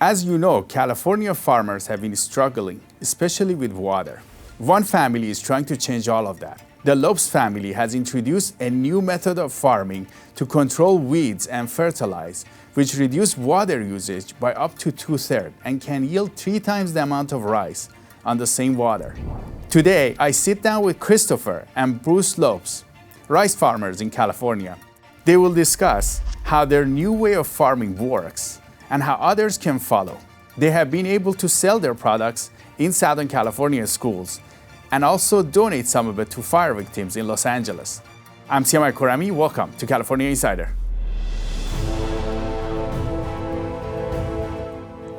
As you know, California farmers have been struggling, especially with water. One family is trying to change all of that. The Lopes family has introduced a new method of farming to control weeds and fertilize, which reduce water usage by up to 2/3 and can yield 3 times the amount of rice on the same water. Today, I sit down with Christopher and Bruce Lopes, rice farmers in California. They will discuss how their new way of farming works and how others can follow. They have been able to sell their products in Southern California schools and also donate some of it to fire victims in Los Angeles. I'm Siyamak. Welcome to California Insider.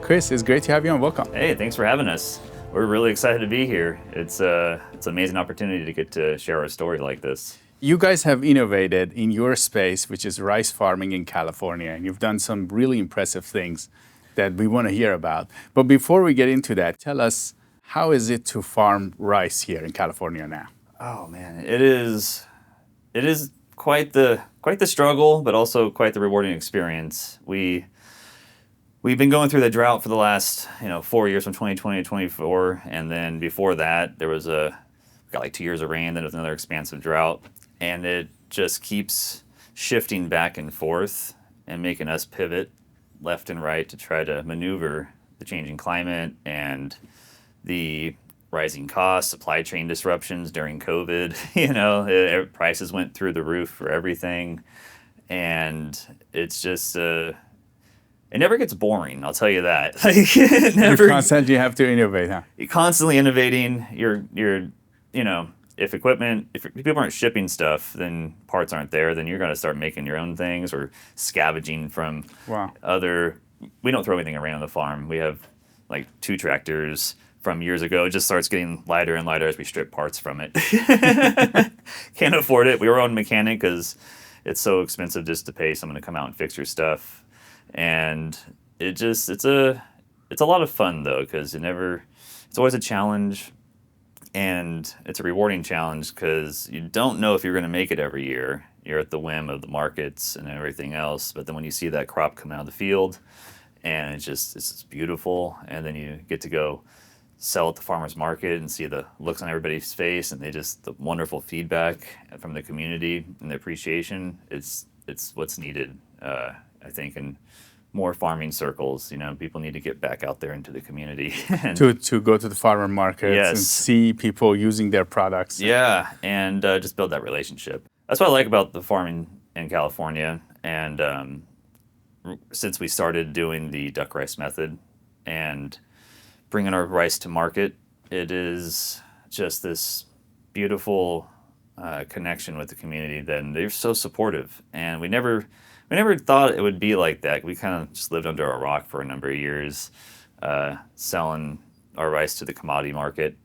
Chris, it's great to have you on. Welcome. Hey, thanks for having us. We're really excited to be here. It's an amazing opportunity to get to share our story like this. You guys have innovated in your space, which is rice farming in California, and you've done some really impressive things that we want to hear about. But before we get into that, tell us, how is it to farm rice here in California now? Oh man, it is quite the struggle, but also quite the rewarding experience. We've been going through the drought for the last 4 years, from 2020 to 24, and then before that we got like 2 years of rain, then another expansive drought, and it just keeps shifting back and forth and making us pivot left and right to try to maneuver the changing climate and the rising costs, supply chain disruptions during COVID. Prices went through the roof for everything, and it's just it never gets boring, I'll tell you that. You constantly have to innovate, huh? You're constantly innovating. If people aren't shipping stuff, then parts aren't there, then you're going to start making your own things or scavenging from we don't throw anything around on the farm. We have like 2 tractors from years ago. It just starts getting lighter and lighter as we strip parts from it. Can't afford it. We were on mechanic because it's so expensive just to pay someone to come out and fix your stuff. And it's a lot of fun though, because it's always a challenge, and it's a rewarding challenge because you don't know if you're going to make it every year. You're at the whim of the markets and everything else. But then when you see that crop come out of the field, and it's just beautiful, and then you get to go sell at the farmer's market and see the looks on everybody's face, and the wonderful feedback from the community and the appreciation. It's what's needed, I think, in more farming circles. People need to get back out there into the community. to go to the farmer markets, yes, and see people using their products. Yeah, and just build that relationship. That's what I like about the farming in California. And since we started doing the duck rice method and bringing our rice to market, it is just this beautiful connection with the community. Then they're so supportive, and we never thought it would be like that. We kind of just lived under a rock for a number of years, selling our rice to the commodity market,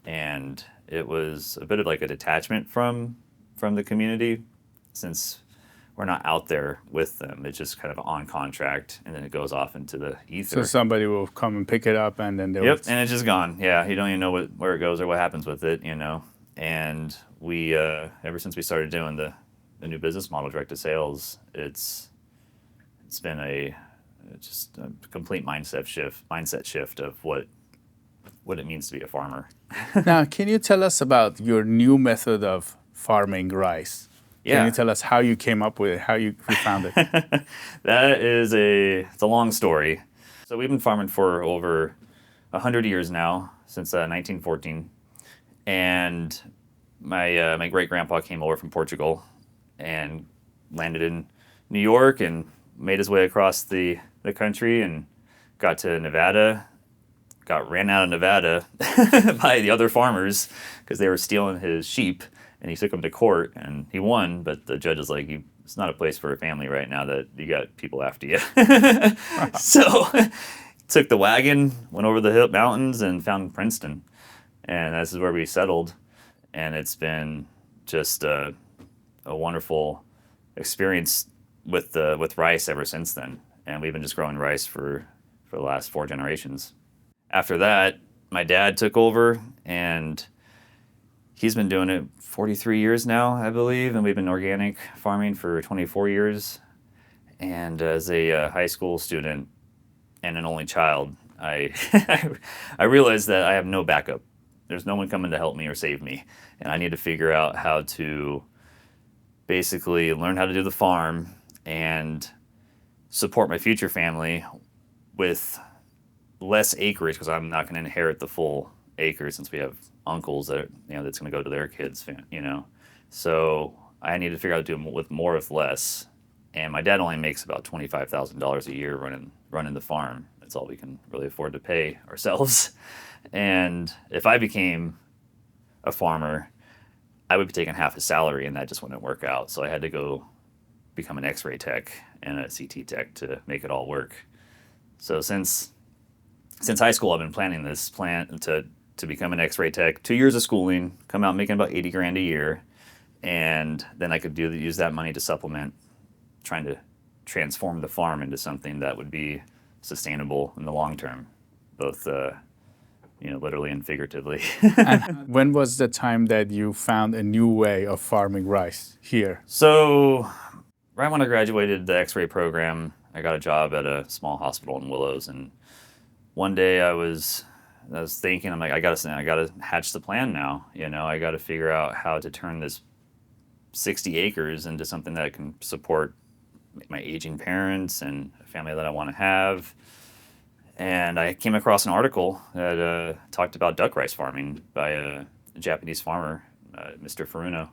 and it was a bit of like a detachment from the community, since we're not out there with them. It's just kind of on contract, and then it goes off into the ether. So somebody will come and pick it up, and then and it's just gone. Yeah, you don't even know where it goes or what happens with it. And we ever since we started doing the new business model, direct to sales, it's been a complete mindset shift of what it means to be a farmer. Now, can you tell us about your new method of farming rice? Yeah. Can you tell us how you came up with it, how you found it? It's a long story. So we've been farming for over 100 years now, since 1914. And my great-grandpa came over from Portugal and landed in New York and made his way across the country and got to Nevada, got ran out of Nevada by the other farmers because they were stealing his sheep, and he took them to court, and he won, but the judge is like, it's not a place for a family right now, that you got people after you. So took the wagon, went over the mountains, and found Princeton, and this is where we settled. And it's been just a wonderful experience with rice ever since then. And we've been just growing rice for the last 4 generations. After that, my dad took over, and he's been doing it 43 years now, I believe, and we've been organic farming for 24 years. And as a high school student, and an only child, I I realized that I have no backup. There's no one coming to help me or save me, and I need to figure out how to basically learn how to do the farm and support my future family with less acreage, because I'm not going to inherit the full acres since we have uncles that that's going to go to their kids. So I need to figure out how to do it with more with less. And my dad only makes about $25,000 a year running the farm. That's all we can really afford to pay ourselves. And if I became a farmer, I would be taking half his salary, and that just wouldn't work out. So I had to go become an X-ray tech and a CT tech to make it all work. So since high school, I've been planning this plan to become an X-ray tech. 2 years of schooling, come out making about $80,000 a year, and then I could use that money to supplement trying to transform the farm into something that would be sustainable in the long term, both literally and figuratively. And when was the time that you found a new way of farming rice here? So right when I graduated the X-ray program, I got a job at a small hospital in Willows, and one day I was thinking, I'm like, I gotta hatch the plan now. I gotta figure out how to turn this 60 acres into something that can support my aging parents and a family that I want to have. And I came across an article that talked about duck rice farming by a Japanese farmer, Mr. Furuno.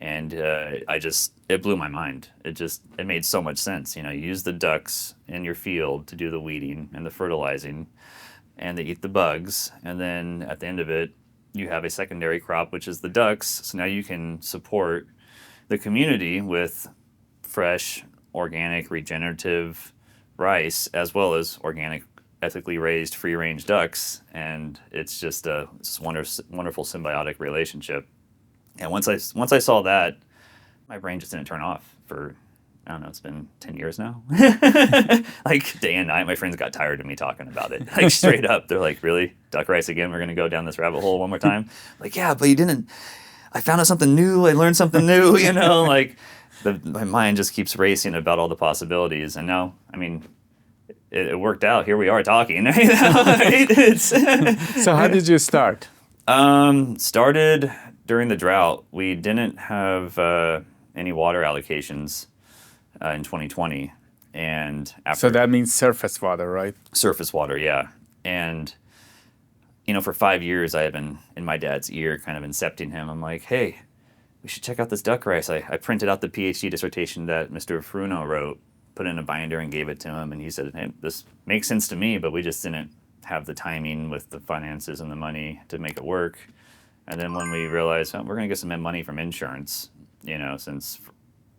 And it blew my mind. It made so much sense. You use the ducks in your field to do the weeding and the fertilizing, and they eat the bugs. And then at the end of it, you have a secondary crop, which is the ducks. So now you can support the community with fresh, organic, regenerative rice, as well as organic, ethically raised, free-range ducks. And it's just a wonderful symbiotic relationship. And once I saw that, my brain just didn't turn off for, I don't know, it's been 10 years now. Like day and night, my friends got tired of me talking about it. Like straight up, they're like, really? Duck rice again? We're going to go down this rabbit hole one more time? Like, yeah, but you didn't. I found out something new. I learned something new, like my mind just keeps racing about all the possibilities. And now, I mean, it worked out. Here we are talking. Right? So how did you start? Started during the drought. We didn't have any water allocations in 2020. And after, so that means surface water, right? Surface water, yeah. And for 5 years, I had been in my dad's ear, kind of incepting him. I'm like, hey, we should check out this duck rice. I printed out the PhD dissertation that Mr. Furuno wrote, put it in a binder and gave it to him. And he said, hey, this makes sense to me, but we just didn't have the timing with the finances and the money to make it work. And then when we realized, we're going to get some money from insurance, since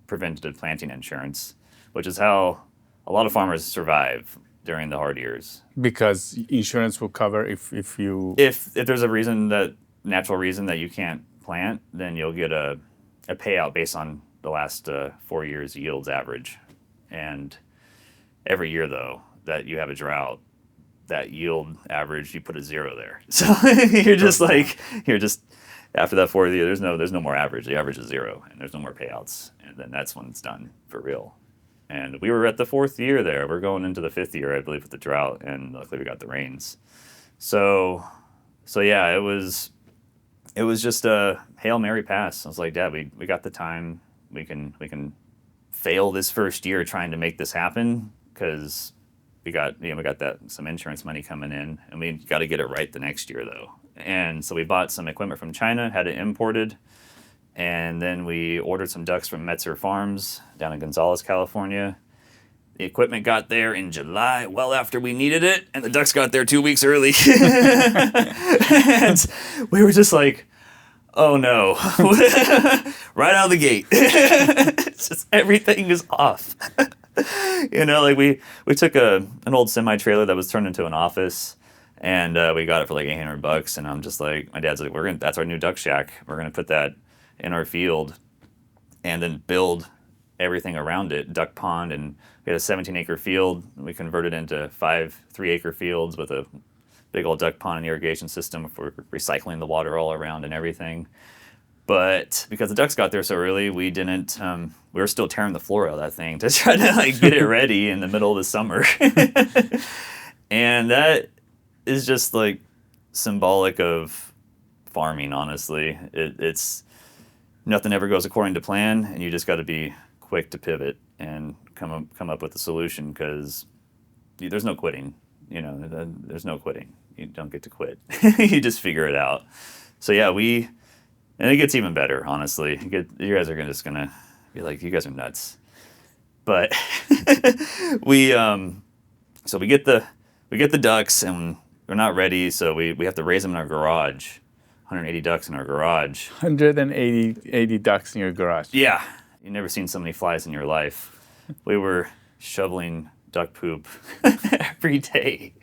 preventative planting insurance, which is how a lot of farmers survive during the hard years. Because insurance will cover if there's a natural reason that you can't plant, then you'll get a payout based on the last 4 years yields average. And every year though that you have a drought, that yield average, you put a zero there. So you're just after that 4th year, there's no more average. The average is zero, and there's no more payouts, and then that's when it's done for real. And we were at the 4th year there. We're going into the 5th year, I believe, with the drought, and luckily we got the rains. So yeah, it was just a Hail Mary pass. I was like, Dad, we got the time. We can fail this first year trying to make this happen, because we got some insurance money coming in, and we got to get it right the next year though. And so we bought some equipment from China, had it imported, and then we ordered some ducks from Metzer Farms down in Gonzales, California. The equipment got there in July, well after we needed it, and the ducks got there 2 weeks early. And we were just like, oh no, right out of the gate. It's just everything is off. We took an old semi-trailer that was turned into an office, and we got it for like $800. And I'm just like, my dad's like, that's our new duck shack. We're gonna put that in our field, and then build everything around it, duck pond, and we had a 17-acre field. We converted into 5 3-acre fields with a big old duck pond and irrigation system for recycling the water all around and everything. But because the ducks got there so early, we didn't. We were still tearing the floor out of that thing to try to get it ready in the middle of the summer. And that is just like symbolic of farming, honestly. It's nothing ever goes according to plan, and you just got to be quick to pivot and come up with a solution, because there's no quitting. There's no quitting. You don't get to quit. You just figure it out. So yeah, and it gets even better, honestly. You guys are just gonna be like, you guys are nuts. But so we get the ducks, and we're not ready, so we have to raise them in our garage. 180 ducks in our garage. 180 ducks in your garage. Yeah. You've never seen so many flies in your life. We were shoveling duck poop every day.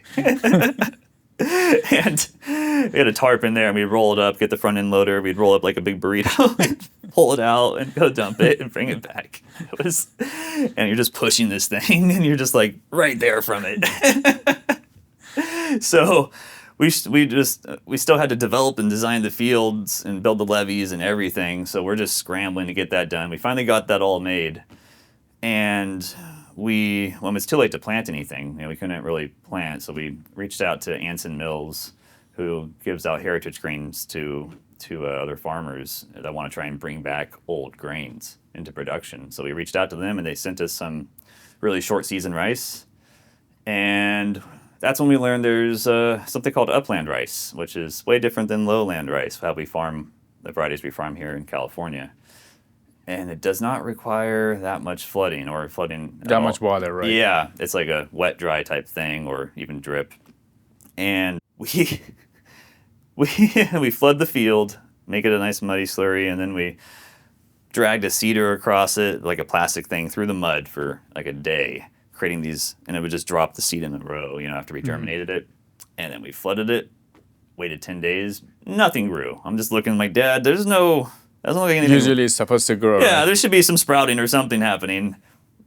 And we had a tarp in there, and we'd roll it up, get the front end loader, we'd roll up like a big burrito and pull it out and go dump it and bring it back. And you're just pushing this thing, and you're just like right there from it. So we still had to develop and design the fields and build the levees and everything. So we're just scrambling to get that done. We finally got that all made, and when it's too late to plant anything, we couldn't really plant. So we reached out to Anson Mills, who gives out heritage grains to other farmers that want to try and bring back old grains into production. So we reached out to them, and they sent us some really short season rice, and that's when we learned there's something called upland rice, which is way different than lowland rice, how we farm the varieties we farm here in California. And it does not require that much flooding or flooding at That all. much water, right? Yeah, it's like a wet, dry type thing, or even drip. And we flood the field, make it a nice muddy slurry, and then we dragged a cedar across it, like a plastic thing, through the mud for like a day, creating these, and it would just drop the seed in a row, after we germinated it. And then we flooded it, waited 10 days, nothing grew. I'm just looking like, Dad, doesn't look like anything. Usually it's supposed to grow. Yeah, right? there should be some sprouting or something happening.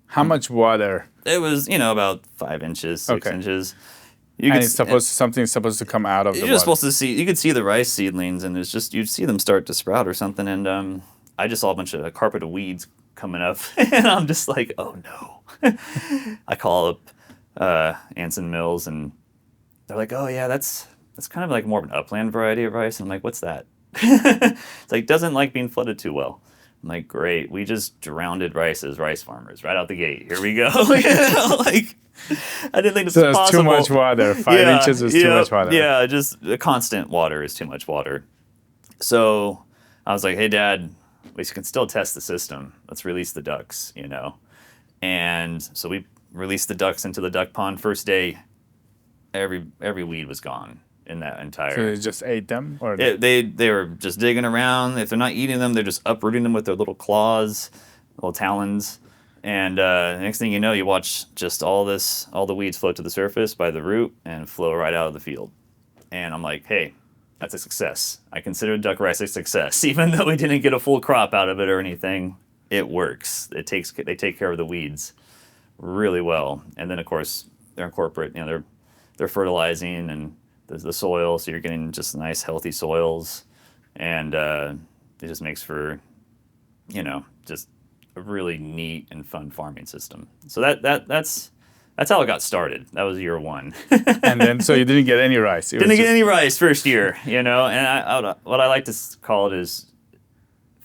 How much water? It was, about 5 inches, 6 Okay. inches. Something's supposed to come out of the You're water. just supposed to see, you could see the rice seedlings, and you'd see them start to sprout or something. And I just saw a bunch of a carpet of weeds coming up, and I'm just like, oh no. I call up Anson Mills, and they're like, oh yeah, that's kind of like more of an upland variety of rice. And I'm like, what's that? It's like, doesn't like being flooded too well. I'm like, great, we just drowned rice as rice farmers right out the gate. Here we go. Like, I didn't think this was possible. Too much water. 5 inches is too much water. Yeah, just the constant water is too much water. So I was like, hey, Dad, we can still test the system. Let's release the ducks, And so we released the ducks into the duck pond. First day, every weed was gone in that entire. So they just ate them, or they were just digging around. If they're not eating them, they're just uprooting them with their little claws, little talons. And next thing you know, you watch just all the weeds float to the surface by the root and flow right out of the field. And I'm like, hey, that's a success. I consider duck rice a success, even though we didn't get a full crop out of it or anything. It works. They take care of the weeds really well. And then of course they're incorporate. They're fertilizing and the soil, so you're getting just nice healthy soils, and it just makes for, just a really neat and fun farming system. So that's how it got started. That was year one. and then so you didn't get any rice. Didn't get any rice first year, and what I like to call it is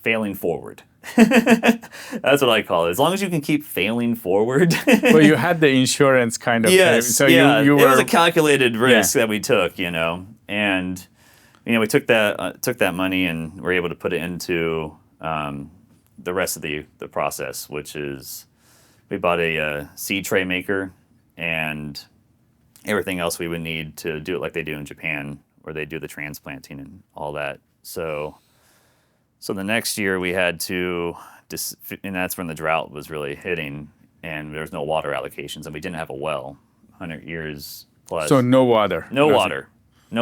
failing forward. That's what I call it. As long as you can keep failing forward. Well, you had the insurance kind of. Yes. So yeah. you were. It was a calculated risk that we took, and we took that money and were able to put it into the rest of the process, which is we bought a seed tray maker and everything else we would need to do it like they do in Japan, where they do the transplanting and all that. So the next year we had to, and that's when the drought was really hitting, and there was no water allocations, and we didn't have a well, 100 years plus. So no water. No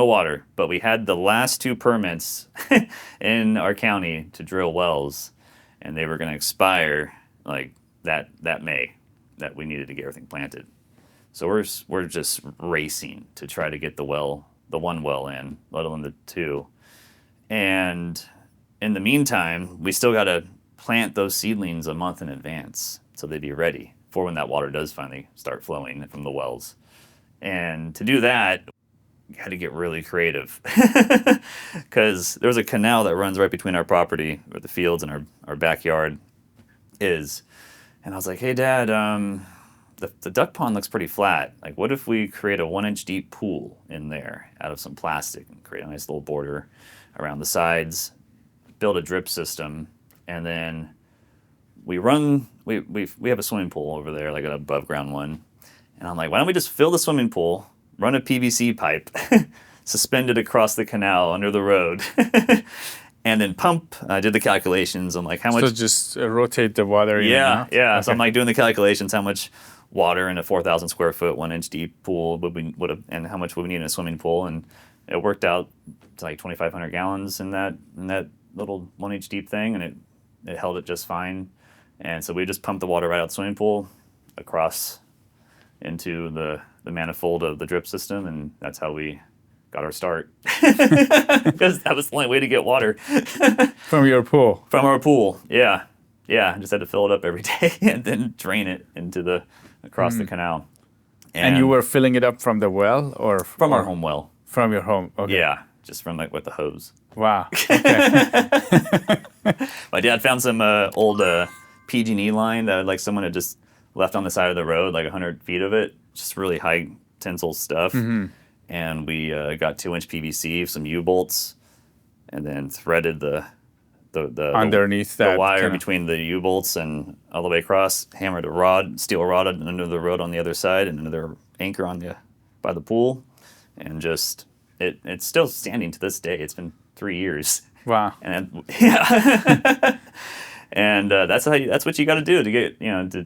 water. But we had the last 2 permits in our county to drill wells, and they were going to expire like that May, that we needed to get everything planted. So we're just racing to try to get the one well in, let alone the 2, and in the meantime, we still got to plant those seedlings a month in advance so they'd be ready for when that water does finally start flowing from the wells. And to do that, you had to get really creative because there's a canal that runs right between our property, where the fields and our backyard is. And I was like, hey, Dad, the duck pond looks pretty flat. Like, what if we create a 1-inch deep pool in there out of some plastic and create a nice little border around the sides, build a drip system, and then we have a swimming pool over there, like an above ground one. And I'm like, why don't we just fill the swimming pool, run a PVC pipe, suspend it across the canal under the road, and then pump. I did the calculations. I'm like, how much? So just rotate the water in and out? Yeah. Okay. So I'm like doing the calculations, how much water in a 4,000 square foot, 1-inch deep pool would have, and how much would we need in a swimming pool? And it worked out to like 2,500 gallons in that little 1-inch deep thing, and it held it just fine. And so we just pumped the water right out the swimming pool across into the manifold of the drip system, and that's how we got our start. Because that was the only way to get water. From your pool? From our pool, yeah. I just had to fill it up every day and then drain it across the canal. And you were filling it up from the well, or from our home well? From your home, okay. Yeah, just from with the hose. Wow, okay. My dad found some old PG&E line that like someone had just left on the side of the road, like 100 feet of it, just really high tensile stuff. And we got 2-inch PVC, some U-bolts, and then threaded the underneath that wire between the U-bolts and all the way across, hammered a steel rod under the road on the other side, and another anchor by the pool, and just it's still standing to this day. It's been 3 years. Wow. And yeah. And that's what you got to do to get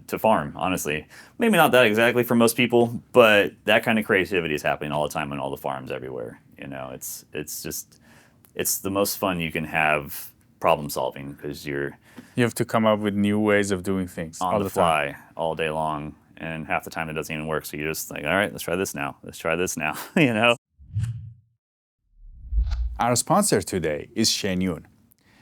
to farm. Honestly, maybe not that exactly for most people, but that kind of creativity is happening all the time on all the farms everywhere. It's the most fun you can have problem solving, because you have to come up with new ways of doing things on all the fly all day long, and half the time it doesn't even work. So you're just like, all right, let's try this now. Our sponsor today is Shenyun.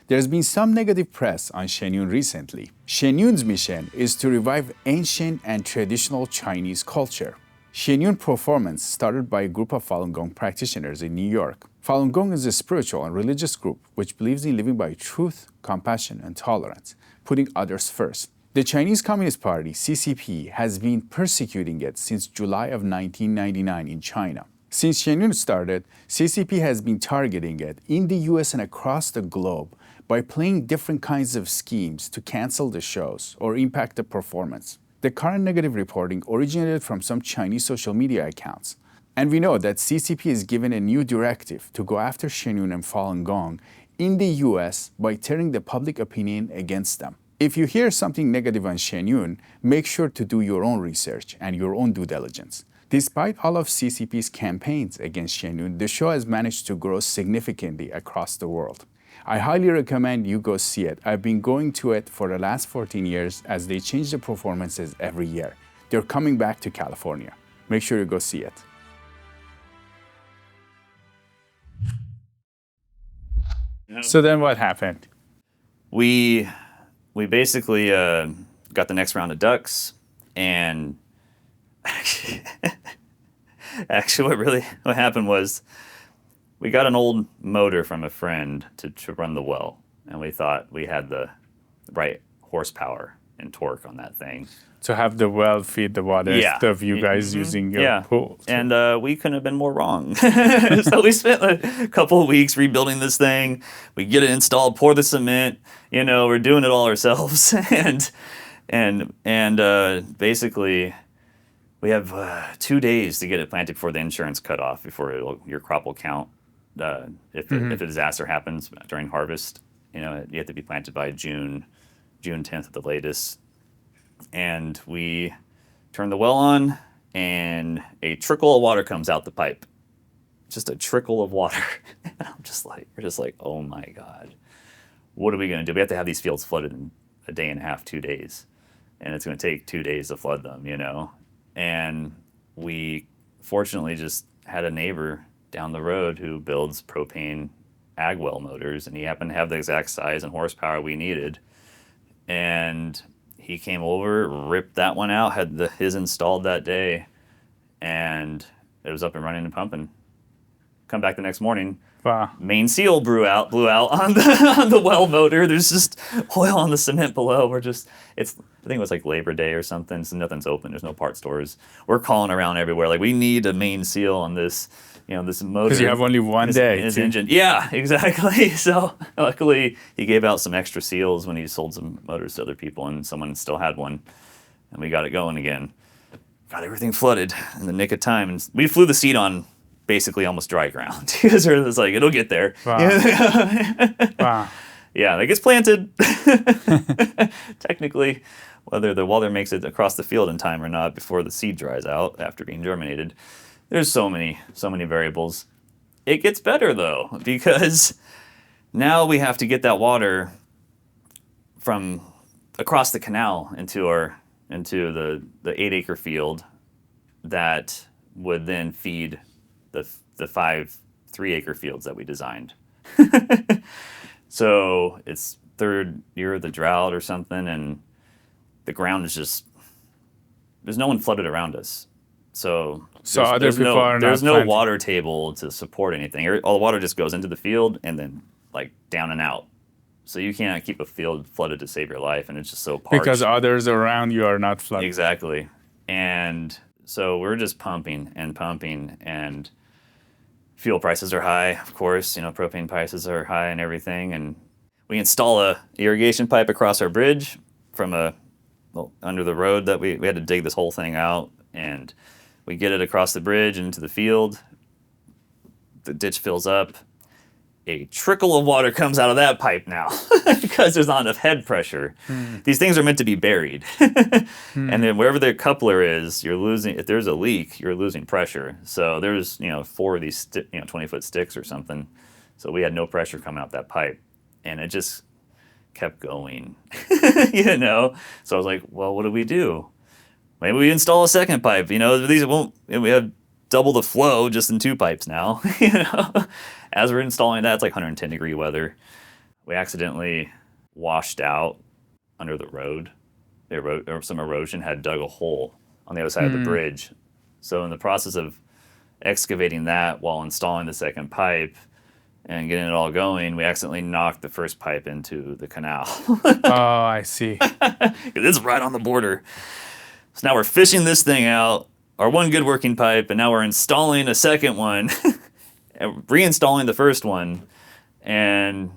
There's been some negative press on Shenyun recently. Shenyun's mission is to revive ancient and traditional Chinese culture. Shenyun Performance started by a group of Falun Gong practitioners in New York. Falun Gong is a spiritual and religious group which believes in living by truth, compassion, and tolerance, putting others first. The Chinese Communist Party, CCP, has been persecuting it since July of 1999 in China. Since Shenyun started, CCP has been targeting it in the US and across the globe by playing different kinds of schemes to cancel the shows or impact the performance. The current negative reporting originated from some Chinese social media accounts. And we know that CCP is given a new directive to go after Shenyun and Falun Gong in the US by turning the public opinion against them. If you hear something negative on Shenyun, make sure to do your own research and your own due diligence. Despite all of CCP's campaigns against Shenyun, the show has managed to grow significantly across the world. I highly recommend you go see it. I've been going to it for the last 14 years as they change the performances every year. They're coming back to California. Make sure you go see it. So then what happened? We basically got the next round of ducks, and actually what happened was we got an old motor from a friend to run the well, and we thought we had the right horsepower and torque on that thing. To have the well feed the water instead of you guys using your pool. And we couldn't have been more wrong. So we spent a couple of weeks rebuilding this thing. We get it installed, pour the cement. We're doing it all ourselves. and basically, we have 2 days to get it planted before the insurance cut off, before your crop will count. If a disaster happens during harvest, you have to be planted by June 10th at the latest. And we turn the well on, and a trickle of water comes out the pipe. Just a trickle of water. And we're just like, oh my God, what are we going to do? We have to have these fields flooded in a day and a half, 2 days. And it's going to take 2 days to flood them, And we fortunately just had a neighbor down the road who builds propane ag well motors, and he happened to have the exact size and horsepower we needed. And he came over, ripped that one out, had his installed that day, and it was up and running and pumping. Come back the next morning, Wow. main seal blew out on the on the well motor. There's just oil on the cement below. I think it was like Labor Day or something, so nothing's open. There's no part stores. We're calling around everywhere, like, we need a main seal on this, this motor. Because you have only one day. His engine. Yeah, exactly. So luckily he gave out some extra seals when he sold some motors to other people, and someone still had one, and we got it going again. Got everything flooded in the nick of time, and we flew the seat on basically almost dry ground, because it was like, it'll get there. Wow. Wow. Yeah, it gets planted. Technically, whether the water makes it across the field in time or not before the seed dries out after being germinated, there's so many variables. It gets better though, because now we have to get that water from across the canal into the 8-acre field that would then feed the 5 3-acre fields that we designed. So it's third year of the drought or something, and the ground is just, there's no one flooded around us. So other people are not there's no planting. water table to support anything. All the water just goes into the field and then like down and out. So you cannot keep a field flooded to save your life, and it's just so parched. Because others around you are not flooded. Exactly. And so we're just pumping, and fuel prices are high, of course. Propane prices are high and everything. And we install a irrigation pipe across our bridge from under the road that we had to dig this whole thing out, and we get it across the bridge into the field. The ditch fills up. A trickle of water comes out of that pipe now because there's not enough head pressure. These things are meant to be buried. And then wherever the coupler is, you're losing, if there's a leak, you're losing pressure. So there's, 4 of these 20-foot sticks or something. So we had no pressure coming out that pipe, and it just kept going, So I was like, well, what do we do? Maybe we install a second pipe, these won't, we have double the flow just in 2 pipes now, As we're installing that, it's like 110-degree weather. We accidentally washed out under the road. Some erosion had dug a hole on the other side of the bridge. So in the process of excavating that while installing the second pipe and getting it all going, we accidentally knocked the first pipe into the canal. Oh, I see. It's right on the border. So now we're fishing this thing out, our one good working pipe, and now we're installing a second one, and reinstalling the first one, and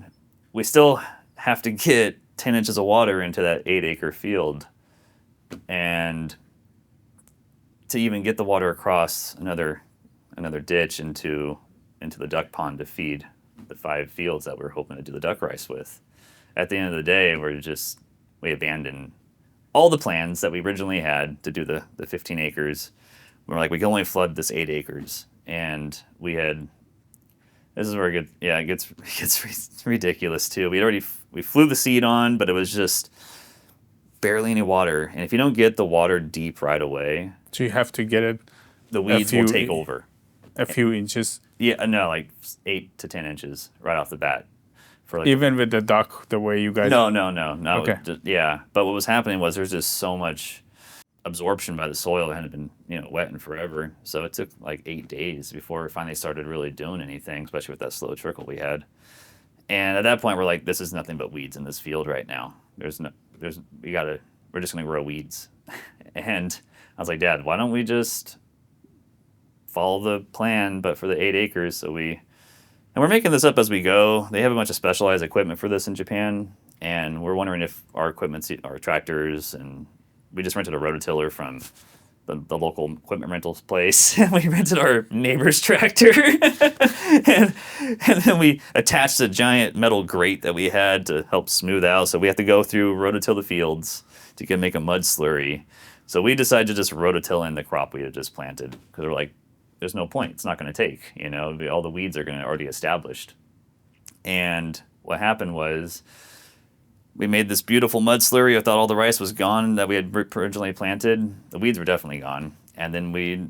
we still have to get 10 inches of water into that 8-acre field. And to even get the water across another ditch into the duck pond to feed the 5 fields that we're hoping to do the duck rice with. At the end of the day, we abandoned all the plans that we originally had to do the 15 acres. We're like, we can only flood this 8 acres. And this is where it gets ridiculous too. We flew the seed on, but it was just barely any water. And if you don't get the water deep right away, So you have to get it the weeds will take over. a few inches. Yeah, no, like 8 to 10 inches right off the bat. For Even with the duck, the way you guys... No. Okay. Yeah, but what was happening was there's just so much absorption by the soil. It hadn't been wet in forever, so it took like 8 days before we finally started really doing anything, especially with that slow trickle we had. And at that point, we're like, this is nothing but weeds in this field right now. We're just gonna grow weeds. And I was like, Dad, why don't we just follow the plan, but for the 8 acres? And we're making this up as we go. They have a bunch of specialized equipment for this in Japan, and we're wondering if our tractors, and we just rented a rototiller from the local equipment rentals place, and we rented our neighbor's tractor, and then we attached a giant metal grate that we had to help smooth out. So we have to go through rototill the fields to make a mud slurry. So we decided to just rototill in the crop we had just planted, because we're like, there's no point. It's not going to take, all the weeds are going to already established. And what happened was we made this beautiful mud slurry. I thought all the rice was gone that we had originally planted. The weeds were definitely gone. And then we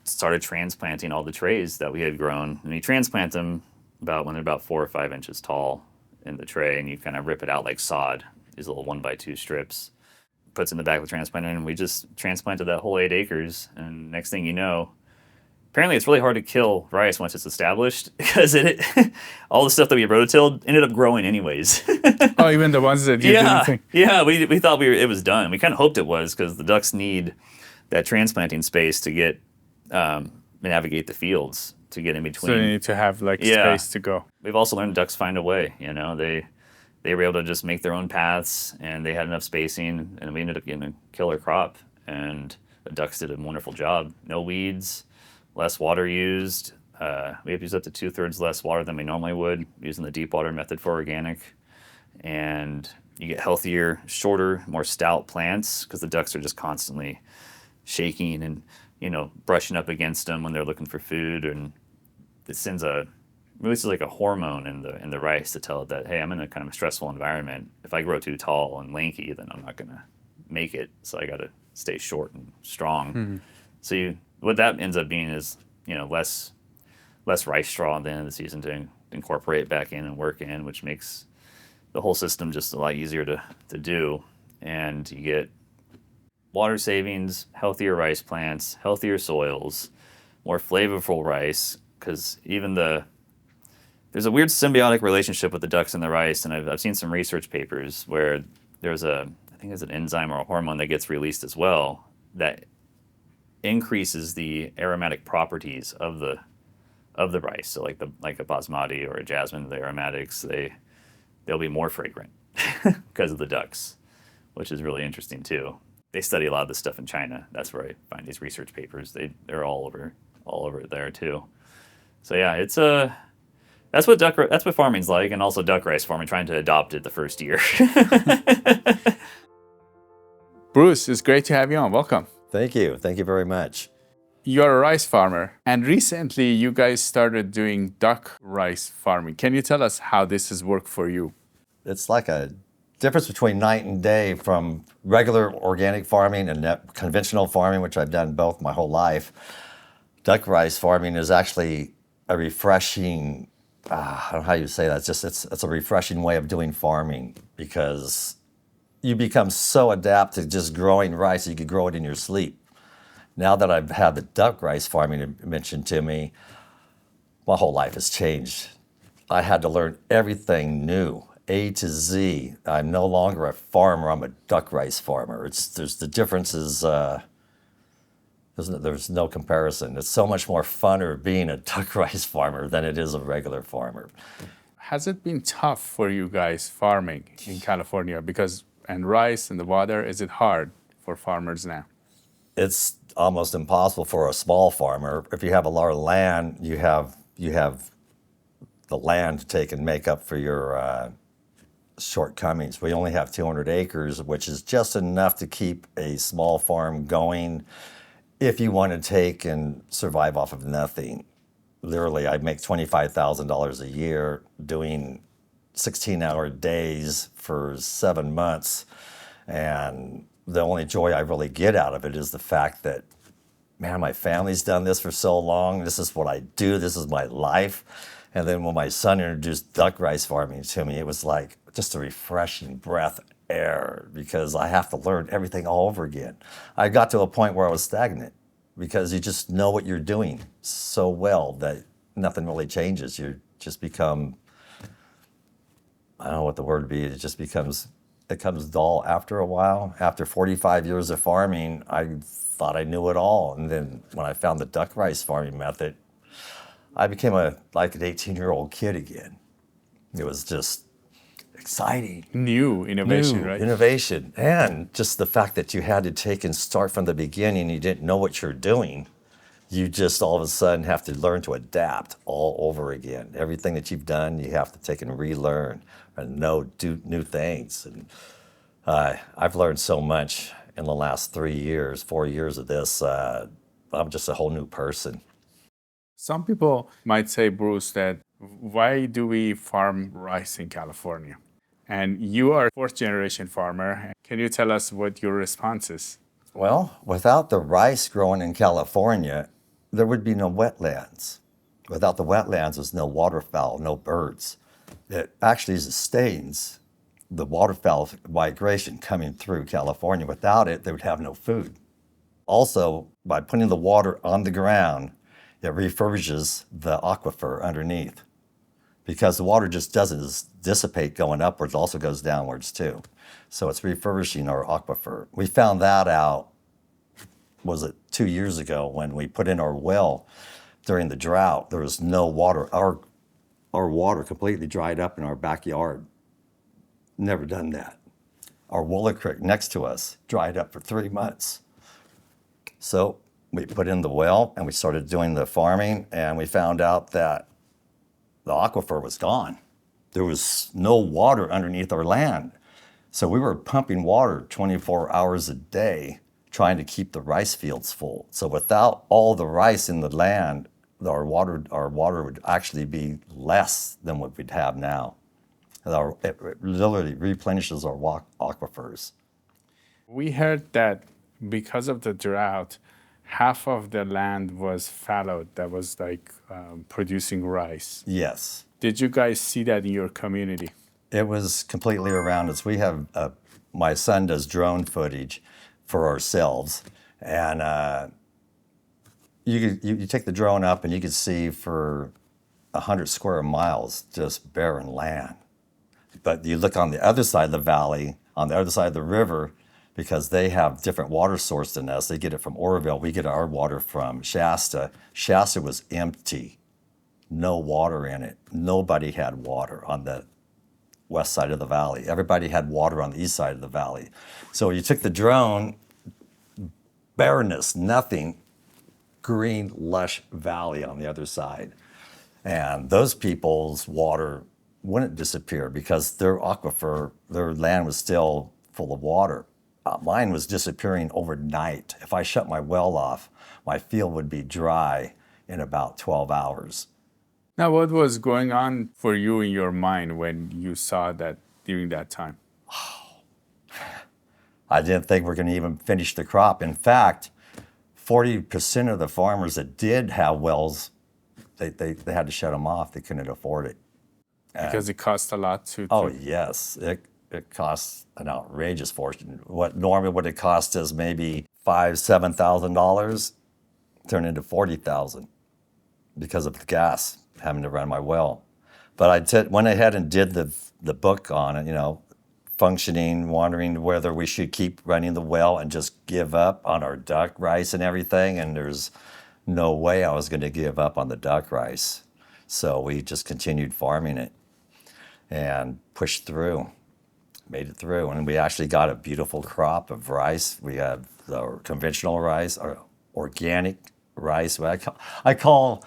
started transplanting all the trays that we had grown. And you transplant them when they're about 4 or 5 inches tall in the tray, and you kind of rip it out like sod, these little 1x2 strips. Puts in the back of the transplanter, and we just transplanted that whole 8 acres. And next thing you know, apparently it's really hard to kill rice once it's established because all the stuff that we rototilled ended up growing anyways. Oh, even the ones that you didn't think. Yeah, we thought it was done. We kind of hoped it was because the ducks need that transplanting space to get navigate the fields to get in between. So you need to have like space to go. We've also learned ducks find a way. They were able to just make their own paths, and they had enough spacing, and we ended up getting a killer crop. And the ducks did a wonderful job. No weeds, less water used. We have to use up to 2/3 less water than we normally would using the deep water method for organic. And you get healthier, shorter, more stout plants because the ducks are just constantly shaking and brushing up against them when they're looking for food, and it releases like a hormone in the rice to tell it that, hey, I'm in a kind of a stressful environment. If I grow too tall and lanky, then I'm not gonna make it. So I got to stay short and strong. Mm-hmm. So what that ends up being is less rice straw at the end of the season to incorporate back in and work in, which makes the whole system just a lot easier to do. And you get water savings, healthier rice plants, healthier soils, more flavorful rice, because there's a weird symbiotic relationship with the ducks and the rice, and I've seen some research papers where I think there's an enzyme or a hormone that gets released as well that increases the aromatic properties of the rice. So like a basmati or a jasmine, the aromatics, they'll be more fragrant because of the ducks, which is really interesting too. They study a lot of this stuff in China. That's where I find these research papers. They're all over there too. So yeah, that's what farming's like, and also duck rice farming, trying to adopt it the first year. Bruce, it's great to have you on. Welcome. Thank you. Thank you very much. You're a rice farmer, and recently you guys started doing duck rice farming. Can you tell us how this has worked for you? It's like a difference between night and day from regular organic farming and conventional farming, which I've done both my whole life. Duck rice farming is actually a refreshing, I don't know how you say that, it's a refreshing way of doing farming, because you become so adapted to just growing rice, you could grow it in your sleep. Now that I've had the duck rice farming mentioned to me, my whole life has changed. I had to learn everything new, A to Z. I'm no longer a farmer, I'm a duck rice farmer. The difference is, there's no comparison. It's so much more funner being a duck rice farmer than it is a regular farmer. Has it been tough for you guys farming in California? And rice and the water, is it hard for farmers now? It's almost impossible for a small farmer. If you have a lot of land, you have the land to take and make up for your shortcomings. We only have 200 acres, which is just enough to keep a small farm going if you want to take and survive off of nothing. Literally, I make $25,000 a year doing 16-hour days for 7 months, and the only joy I really get out of it is the fact that, man, my family's done this for so long. This is what I do. This is my life. And then when my son introduced duck rice farming to me, it was like just a refreshing breath of air, because I have to learn everything all over again. I got to a point where I was stagnant because you just know what you're doing so well that nothing really changes. You just become, I don't know what the word would be, it becomes dull after a while. After 45 years of farming, I thought I knew it all. And then when I found the duck rice farming method, I became like an 18-year-old kid again. It was just exciting. New innovation, right? Innovation. And just the fact that you had to take and start from the beginning, you didn't know what you're doing. You just all of a sudden have to learn to adapt all over again. Everything that you've done, you have to take and relearn and do new things. And I've learned so much in the last 4 years of this. I'm just a whole new person. Some people might say, Bruce, that why do we farm rice in California? And you are a fourth-generation farmer. Can you tell us what your response is? Well, without the rice growing in California, there would be no wetlands. Without the wetlands, there's no waterfowl, no birds. It actually sustains the waterfowl migration coming through California. Without it, they would have no food. Also, by putting the water on the ground, it refurbishes the aquifer underneath because the water just doesn't dissipate going upwards, it also goes downwards too. So it's refurbishing our aquifer. We found that out, was it 2 years ago when we put in our well during the drought. There was no water. Our water completely dried up in our backyard. Never done that. Our Wooler Creek next to us dried up for 3 months. So we put in the well and we started doing the farming, and we found out that the aquifer was gone. There was no water underneath our land. So we were pumping water 24 hours a day trying to keep the rice fields full. So without all the rice in the land, our water would actually be less than what we'd have now. It literally replenishes our aquifers. We heard that because of the drought, half of the land was fallowed that was like producing rice. Yes. Did you guys see that in your community? It was completely around us. We have, my son does drone footage for ourselves, and you take the drone up and you can see for 100 square miles just barren land. But you look on the other side of the valley, on the other side of the river, because they have different water source than us. They get it from Oroville. We get our water from Shasta. Shasta was empty, no water in it. Nobody had water on the west side of the valley. Everybody had water on the east side of the valley. So you took the drone, barrenness, nothing, green, lush valley on the other side. And those people's water wouldn't disappear because their aquifer, their land was still full of water. Mine was disappearing overnight. If I shut my well off, my field would be dry in about 12 hours. Now, what was going on for you in your mind when you saw that during that time? I didn't think we're going to even finish the crop. In fact, 40% of the farmers that did have wells, they had to shut them off. They couldn't afford it. Because it cost a lot to... Oh, yes. It costs an outrageous fortune. What normally would it cost us maybe $7,000 turned into $40,000 because of the gas having to run my well. But I went ahead and did the book on it, functioning, wondering whether we should keep running the well and just give up on our duck rice and everything. And there's no way I was going to give up on the duck rice. So we just continued farming it and pushed through, made it through. And we actually got a beautiful crop of rice. We have our conventional rice, our organic rice. I call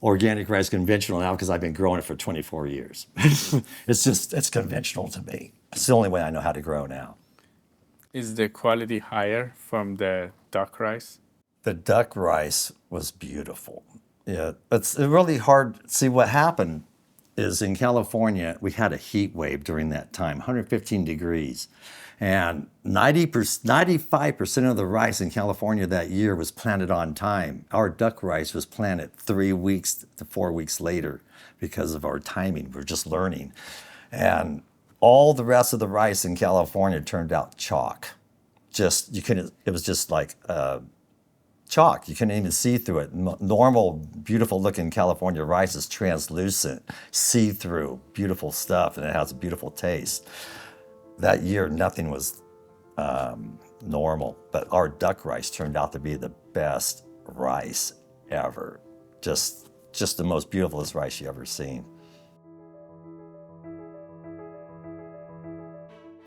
organic rice conventional now because I've been growing it for 24 years. It's conventional to me. It's the only way I know how to grow now. Is the quality higher from the duck rice? The duck rice was beautiful. Yeah, it's really hard. See, what happened is in California, we had a heat wave during that time, 115 degrees. And 95% of the rice in California that year was planted on time. Our duck rice was planted 3 weeks to 4 weeks later because of our timing. We're just learning. And all the rest of the rice in California turned out chalk. It was just like chalk. You couldn't even see through it. Normal, beautiful looking California rice is translucent, see-through, beautiful stuff, and it has a beautiful taste. That year, nothing was normal, but our duck rice turned out to be the best rice ever. Just the most beautifulest rice you ever seen.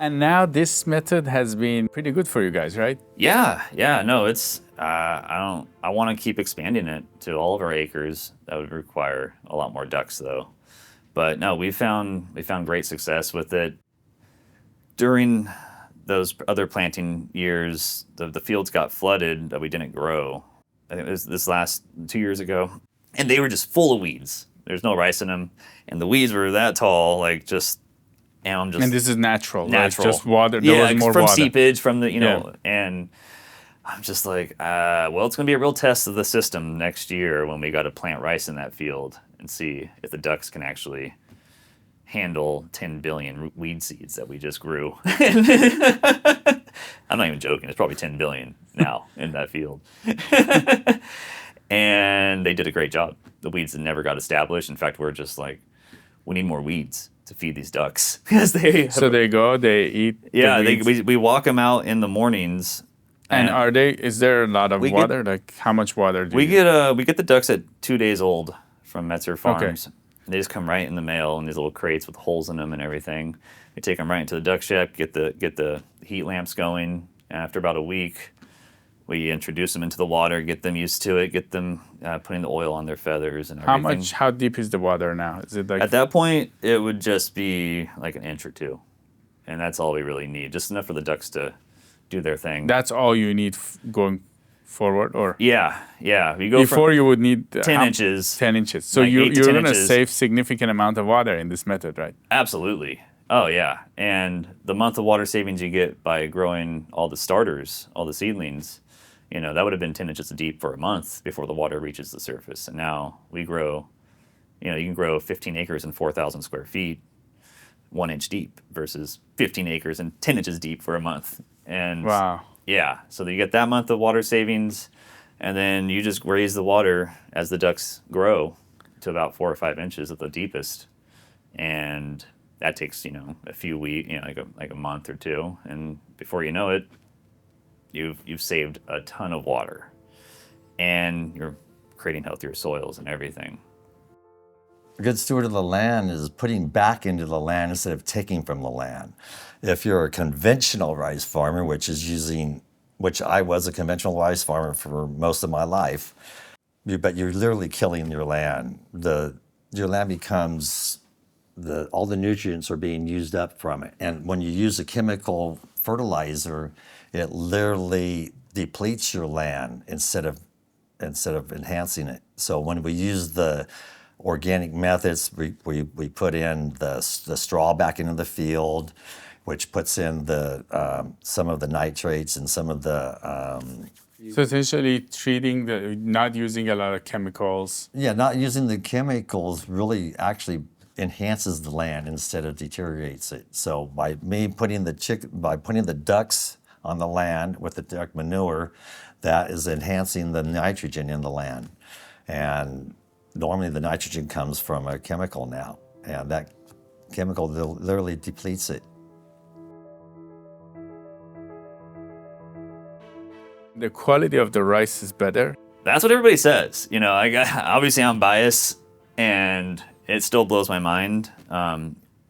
And now this method has been pretty good for you guys, right? Yeah. No, it's I want to keep expanding it to all of our acres. That would require a lot more ducks, though. But no, we found great success with it. During those other planting years, the fields got flooded that we didn't grow. I think it was this last 2 years ago, and they were just full of weeds. There's no rice in them, and the weeds were that tall, and this is natural. Natural, like just water. Yeah, there was more from water. seepage from the and I'm just like, well, it's gonna be a real test of the system next year when we got to plant rice in that field and see if the ducks can actually handle 10 billion weed seeds that we just grew. I'm not even joking. It's probably 10 billion now in that field. And they did a great job. The weeds never got established. In fact, we're just like, we need more weeds to feed these ducks because they. So they go, they eat. Yeah, the weeds. we walk them out in the mornings. And is there a lot of water? Like how much water do we you we get the ducks at 2 days old from Metzer Farms. Okay. They just come right in the mail in these little crates with holes in them and everything. We take them right into the duck shack, get the heat lamps going. After about a week, we introduce them into the water, get them used to it, get them putting the oil on their feathers and everything. How deep is the water now? Is it like at that point it would just be like an inch or two, and that's all we really need, just enough for the ducks to do their thing. That's all you need going forward, or yeah. We go before you would need 10 inches. 10 inches. So like you're going to save significant amount of water in this method, right? Absolutely. Oh yeah, and the month of water savings you get by growing all the starters, all the seedlings, that would have been 10 inches deep for a month before the water reaches the surface. And now we grow, you can grow 15 acres and 4,000 square feet, 1 inch deep versus 15 acres and 10 inches deep for a month. And wow. Yeah, so you get that month of water savings, and then you just raise the water as the ducks grow to about 4 or 5 inches at the deepest, and that takes a few weeks, like a month or two, and before you know it, you've saved a ton of water, and you're creating healthier soils and everything. A good steward of the land is putting back into the land instead of taking from the land. If you're a conventional rice farmer, which I was a conventional rice farmer for most of my life, but you're literally killing your land. Your land becomes all the nutrients are being used up from it. And when you use a chemical fertilizer, it literally depletes your land instead of enhancing it. So when we use the organic methods, we put in the straw back into the field, which puts in some of the nitrates and some of the so essentially not using a lot of chemicals. Yeah, not using the chemicals really actually enhances the land instead of deteriorates it. So by putting the ducks on the land with the duck manure, that is enhancing the nitrogen in the land. And normally the nitrogen comes from a chemical now, and that chemical literally depletes it. The quality of the rice is better. That's what everybody says. Obviously I'm biased, and it still blows my mind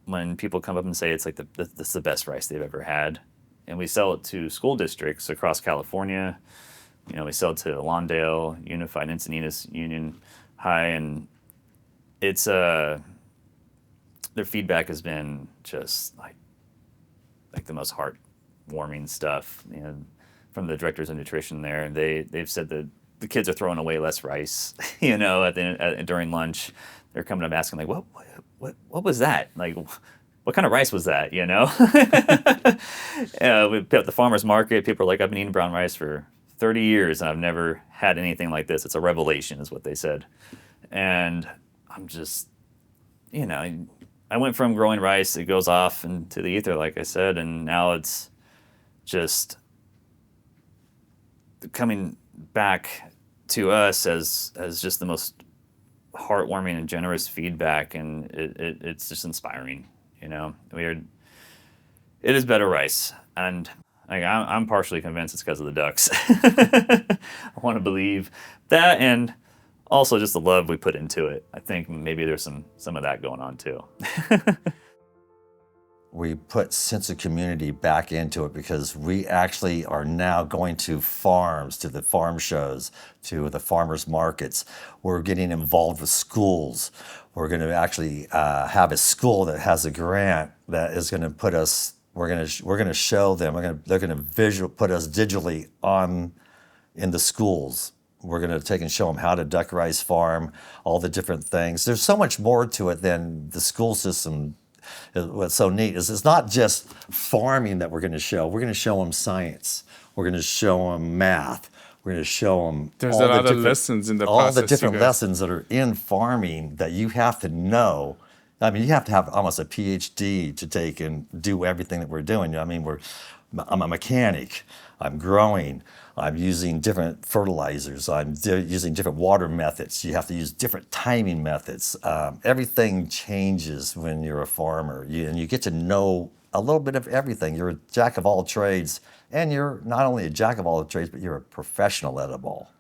when people come up and say it's like that's the best rice they've ever had. And we sell it to school districts across California. We sell it to Lawndale, Unified Encinitas Union High, and it's their feedback has been just like the most heartwarming stuff. From the directors of nutrition there, they've said that the kids are throwing away less rice. During lunch, they're coming up asking like, what was that? Like, what kind of rice was that? We put at the farmers market. People are like, I've been eating brown rice for 30 years and I've never had anything like this. It's a revelation, is what they said. And I'm just, I went from growing rice, it goes off into the ether, like I said, and now it's just coming back to us as just the most heartwarming and generous feedback, and it's just inspiring. It is better rice, and I'm partially convinced it's because of the ducks. I want to believe that, and also just the love we put into it. I think maybe there's some of that going on too. We put sense of community back into it because we actually are now going to farms, to the farm shows, to the farmers markets. We're getting involved with schools. We're going to actually have a school that has a grant that is going to put us. We're going to show them. They're going to put us digitally in the schools. We're going to take and show them how to duck rice farm, all the different things. There's so much more to it than the school system. What's so neat is it's not just farming that we're going to show. We're going to show them science. We're going to show them math. We're going to show them There's a lot of lessons in the all process. The different lessons that are in farming that you have to know. I mean, you have to have almost a PhD to take and do everything that we're doing. I mean, I'm a mechanic. I'm growing. I'm using different fertilizers. I'm using different water methods. You have to use different timing methods. Everything changes when you're a farmer, and you get to know a little bit of everything. You're a jack of all trades, and you're not only a jack of all trades, but you're a professional at it all.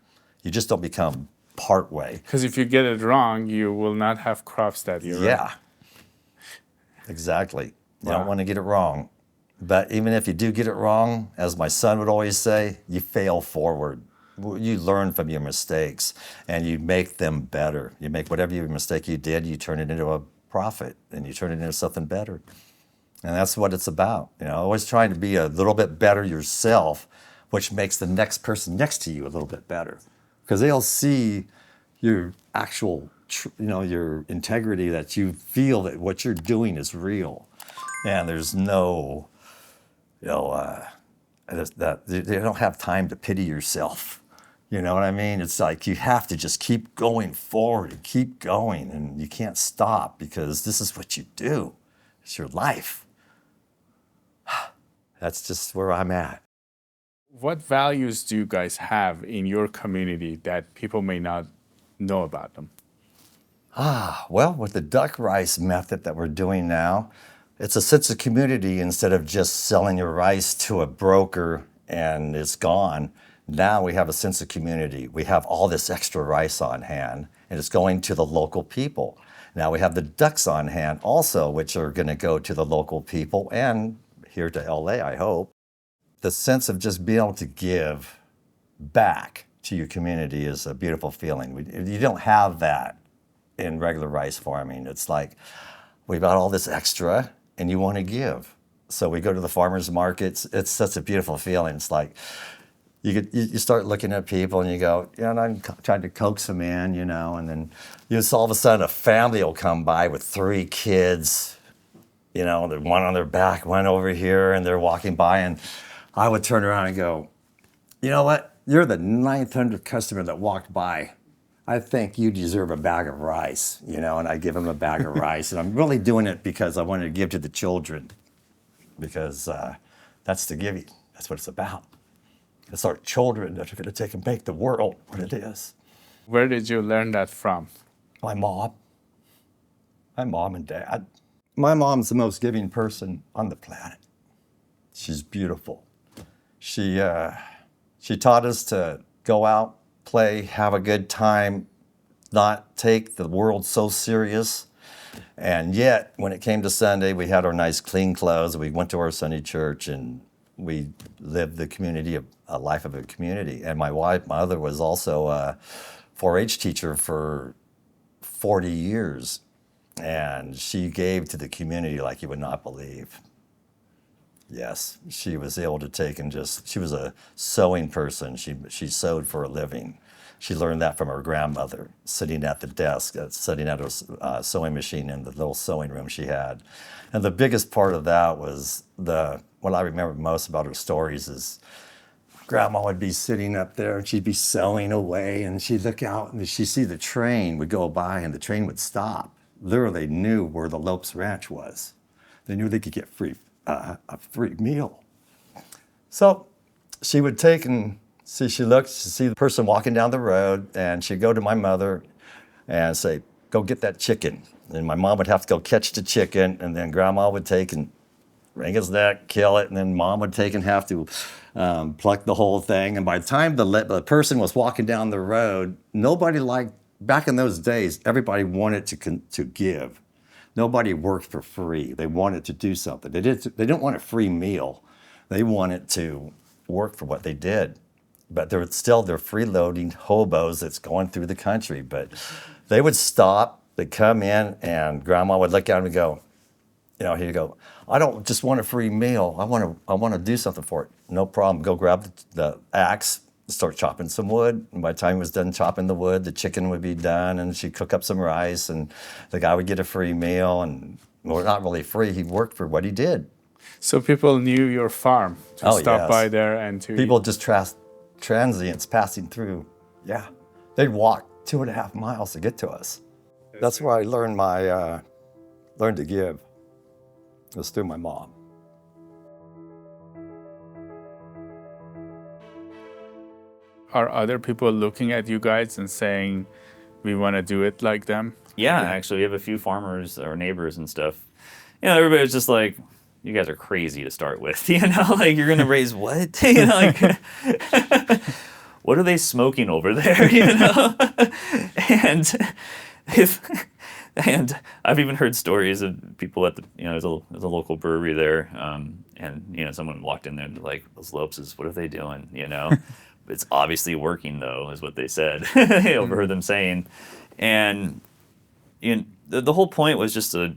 You just don't become part way. Because if you get it wrong, you will not have crops that year. Yeah, exactly. You Wow. don't want to get it wrong. But even if you do get it wrong, as my son would always say, you fail forward. You learn from your mistakes and you make them better. You make whatever mistake you did, you turn it into a profit and you turn it into something better. And that's what it's about. Always trying to be a little bit better yourself, which makes the next person next to you a little bit better. Because they'll see your actual, your integrity, that you feel that what you're doing is real. And there's no, that they don't have time to pity yourself. You know what I mean? It's like you have to just keep going forward and keep going, and you can't stop because this is what you do. It's your life. That's just where I'm at. What values do you guys have in your community that people may not know about them? Well, with the duck rice method that we're doing now, it's a sense of community. Instead of just selling your rice to a broker and it's gone, now we have a sense of community. We have all this extra rice on hand, and it's going to the local people. Now we have the ducks on hand also, which are going to go to the local people and here to LA, I hope. The sense of just being able to give back to your community is a beautiful feeling. You don't have that in regular rice farming. It's like, we've got all this extra and you want to give. So we go to the farmers markets. It's such a beautiful feeling. It's like, you start looking at people and you go, and I'm trying to coax them in, and then all of a sudden a family will come by with 3 kids, they're one on their back, one over here, and they're walking by, and I would turn around and go, you know what? You're the 900th customer that walked by. I think you deserve a bag of rice, and I give them a bag of rice. And I'm really doing it because I wanted to give to the children, because that's the giving. That's what it's about. It's our children that are going to take and make the world what it is. Where did you learn that from? My mom and dad. My mom's the most giving person on the planet. She's beautiful. She taught us to go out, play, have a good time, not take the world so serious. And yet, when it came to Sunday, we had our nice clean clothes. We went to our Sunday church and we lived the community, a life of a community. And my mother was also a 4-H teacher for 40 years. And she gave to the community like you would not believe. Yes, she was able to take and she was a sewing person. She sewed for a living. She learned that from her grandmother, sitting at the desk, sitting at her sewing machine in the little sewing room she had. And the biggest part of that was what I remember most about her stories is Grandma would be sitting up there and she'd be sewing away, and she'd look out and she'd see the train would go by and the train would stop. Literally knew where the Lopes Ranch was. They knew they could get a free meal. So she would take and she looked to see the person walking down the road, and she'd go to my mother and say, go get that chicken. And my mom would have to go catch the chicken, and then Grandma would take and wring his neck, kill it, and then Mom would take and have to pluck the whole thing. And by the time the person was walking down the road, back in those days, everybody wanted to give. Nobody worked for free. They wanted to do something. They didn't want a free meal. They wanted to work for what they did. But they're freeloading hobos that's going through the country. But they would stop, they'd come in, and Grandma would look at them and go, here you go. I don't just want a free meal. I want to do something for it. No problem. Go grab the axe, start chopping some wood. And by the time he was done chopping the wood, the chicken would be done, and she'd cook up some rice, and the guy would get a free meal. And well, not really free. He worked for what he did. So people knew your farm to stop by there and to people eat. Just transients passing through. Yeah, they'd walk 2.5 miles to get to us. That's where I learned learned to give. It was through my mom. are other people looking at you guys and saying, we want to do it like them? Yeah, actually, we have a few farmers or neighbors and stuff. Everybody's just like, you guys are crazy to start with. Like, you're gonna raise what? Like, what are they smoking over there? And if and I've even heard stories of people at the there's a local brewery there, and someone walked in there and like, those Lopeses, what are they doing? It's obviously working though, is what they said. I overheard them saying, and the whole point was just to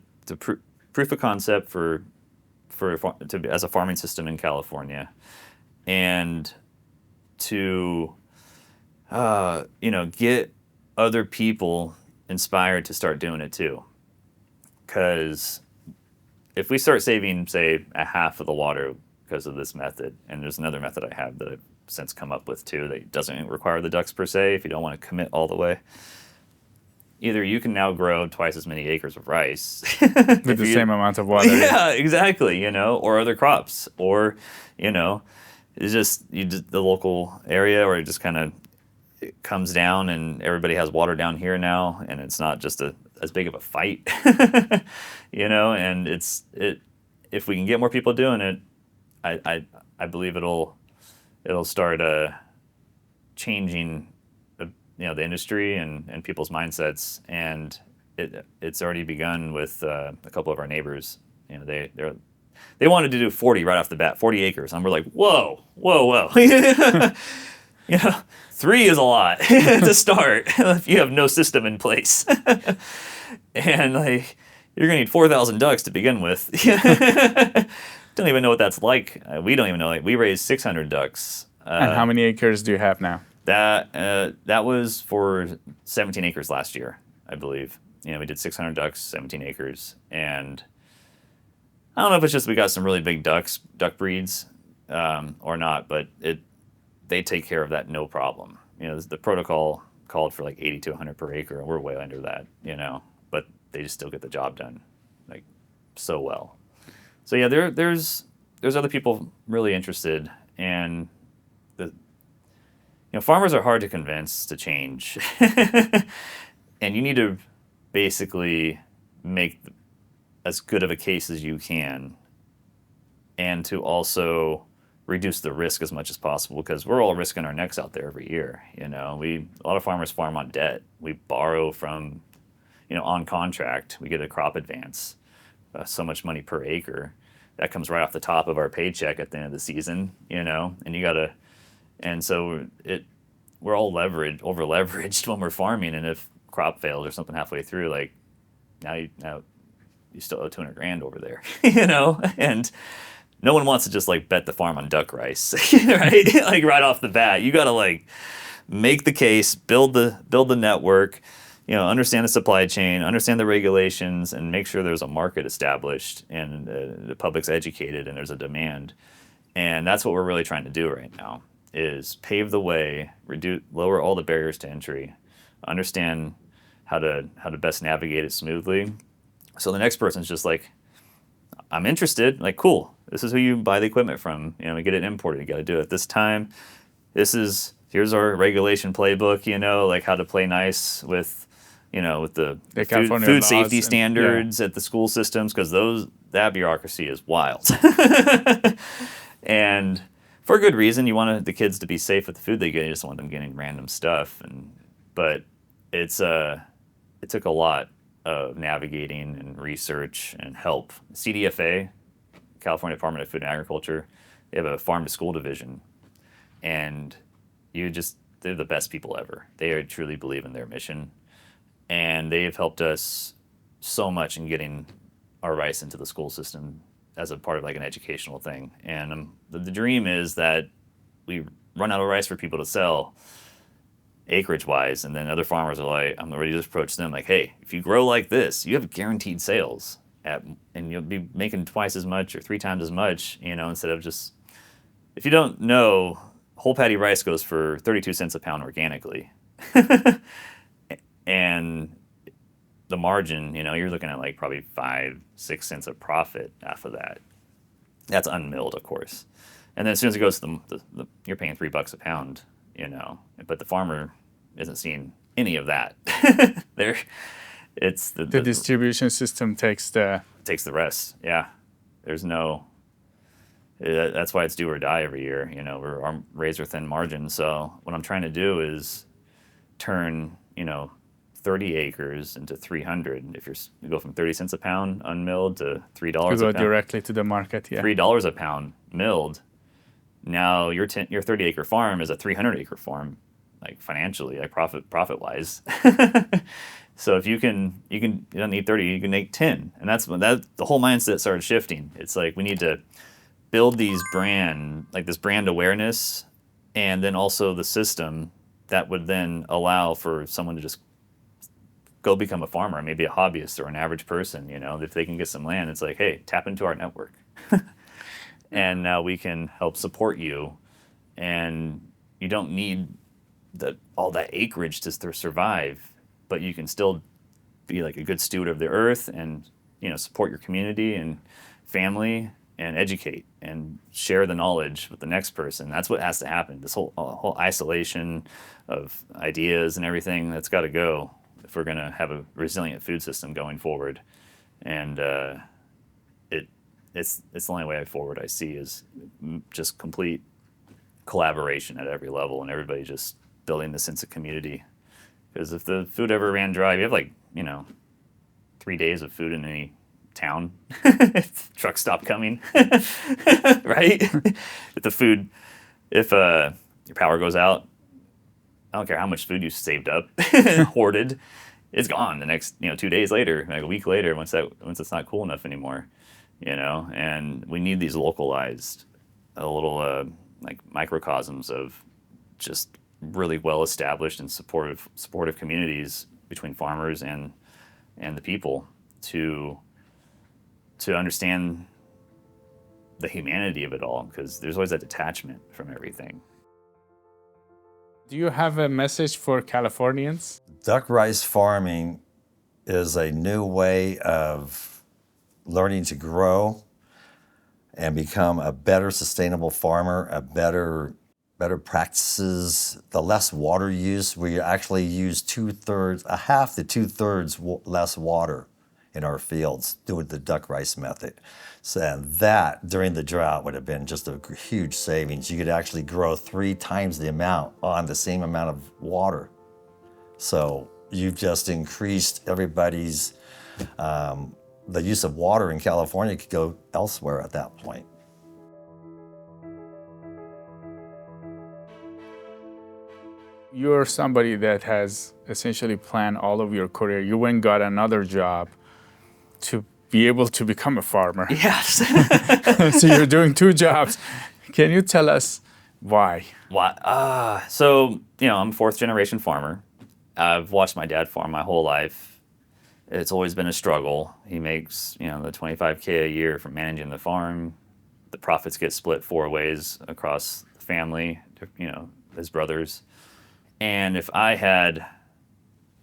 proof of concept as a farming system in California, and to get other people inspired to start doing it too. Because if we start saving, say, a half of the water because of this method, and there's another method I have that I've since come up with too that doesn't require the ducks per se, if you don't want to commit all the way. Either you can now grow twice as many acres of rice with the same amount of water. Yeah, exactly. Or other crops, or it's just the local area, or it just kind of comes down and everybody has water down here now, and it's not just as big of a fight. And if we can get more people doing it, I believe it'll start changing the industry and people's mindsets, and it's already begun with a couple of our neighbors. They wanted to do 40 right off the bat, 40 acres, and we're like, whoa. 3 is a lot to start if you have no system in place. And like, you're gonna need 4,000 ducks to begin with. Don't even know what that's like. We don't even know. Like, we raised 600 ducks. And how many acres do you have now? That was for 17 acres last year, I believe. We did 600 ducks, 17 acres, and I don't know if it's just we got some really big duck breeds, or not, but they take care of that no problem. The protocol called for like 80 to 100 per acre, and we're way under that. But they just still get the job done, like, so well. So yeah, there's other people really interested, and farmers are hard to convince to change, and you need to basically make as good of a case as you can, and to also reduce the risk as much as possible, because we're all risking our necks out there every year. A lot of farmers farm on debt. We borrow from, on contract. We get a crop advance, so much money per acre. That comes right off the top of our paycheck at the end of the season. And so we're all over leveraged when we're farming, and if crop fails or something halfway through, like, now you still owe $200,000 over there, and no one wants to just like bet the farm on duck rice, right? Like, right off the bat, you got to like make the case, build the network, understand the supply chain, understand the regulations, and make sure there's a market established, and the public's educated, and there's a demand. And that's what we're really trying to do right now, is pave the way, lower all the barriers to entry, understand how to best navigate it smoothly. So the next person's just like, I'm interested. Like, cool. This is who you buy the equipment from. We get it imported. You got to do it this time. Here's our regulation playbook. Like how to play nice with the food safety standards at the school systems, because that bureaucracy is wild. And for a good reason. You want the kids to be safe with the food they get. You just want them getting random stuff. But it took a lot of navigating and research and help. CDFA, California Department of Food and Agriculture, they have a farm to school division, and they're the best people ever. They truly believe in their mission, and they've helped us so much in getting our rice into the school system as a part of like an educational thing. And the dream is that we run out of rice for people to sell, acreage wise, and then other farmers are like, I'm ready to approach them like, hey, if you grow like this, you have guaranteed sales and you'll be making twice as much or 3 times as much, instead of just, if you don't know, whole patty rice goes for 32 cents a pound organically. And the margin, you're looking at like probably 5-6 cents of profit off of that. That's unmilled, of course. And then as soon as it goes to you're paying $3 a pound you know. But the farmer isn't seeing any of that. There, it's The distribution system takes the... takes the rest. Yeah, there's no. That's why it's do or die every year. You know, we're our razor thin margins. So what I'm trying to do is turn, you know, 30 acres into 300. If you go from 30 cents a pound unmilled to $3 To a go pound, directly to the market, yeah. $3 a pound milled. Now your 30 acre farm is a 300 acre farm, like financially, like profit wise. So if you don't need 30, you can make 10, and that's when the whole mindset started shifting. It's like we need to build this brand awareness, and then also the system that would then allow for someone to just go become a farmer, maybe a hobbyist or an average person. You know, if they can get some land, it's like, hey, tap into our network, and now we can help support you, and you don't need all that acreage to survive, but you can still be like a good steward of the earth, and you know, support your community and family, and educate and share the knowledge with the next person. That's what has to happen. This whole isolation of ideas and everything, that's got to go if we're going to have a resilient food system going forward. And it's the only way forward I see is just complete collaboration at every level, and everybody just building the sense of community. Because if the food ever ran dry, you have 3 days of food in any town. If trucks stop coming, right? If your power goes out, I don't care how much food you saved up, hoarded, it's gone the next 2 days later, like a week later, once it's not cool enough anymore, you know. And we need these localized, a little like microcosms of just really well established and supportive communities between farmers and the people to understand the humanity of it all, because there's always that detachment from everything. Do you have a message for Californians? Duck rice farming is a new way of learning to grow and become a better sustainable farmer, better practices, the less water use. We actually use a half to two-thirds less water in our fields doing the duck rice method. So that during the drought would have been just a huge savings. You could actually grow 3 times the amount on the same amount of water. So you've just increased everybody's, the use of water in California could go elsewhere at that point. You're somebody that has essentially planned all of your career. You went and got another job to be able to become a farmer. Yes. So you're doing 2 jobs. Can you tell us why? Why? So, I'm a 4th generation farmer. I've watched my dad farm my whole life. It's always been a struggle. He makes, the $25K a year from managing the farm. The profits get split 4 ways across the family, his brothers. And if I had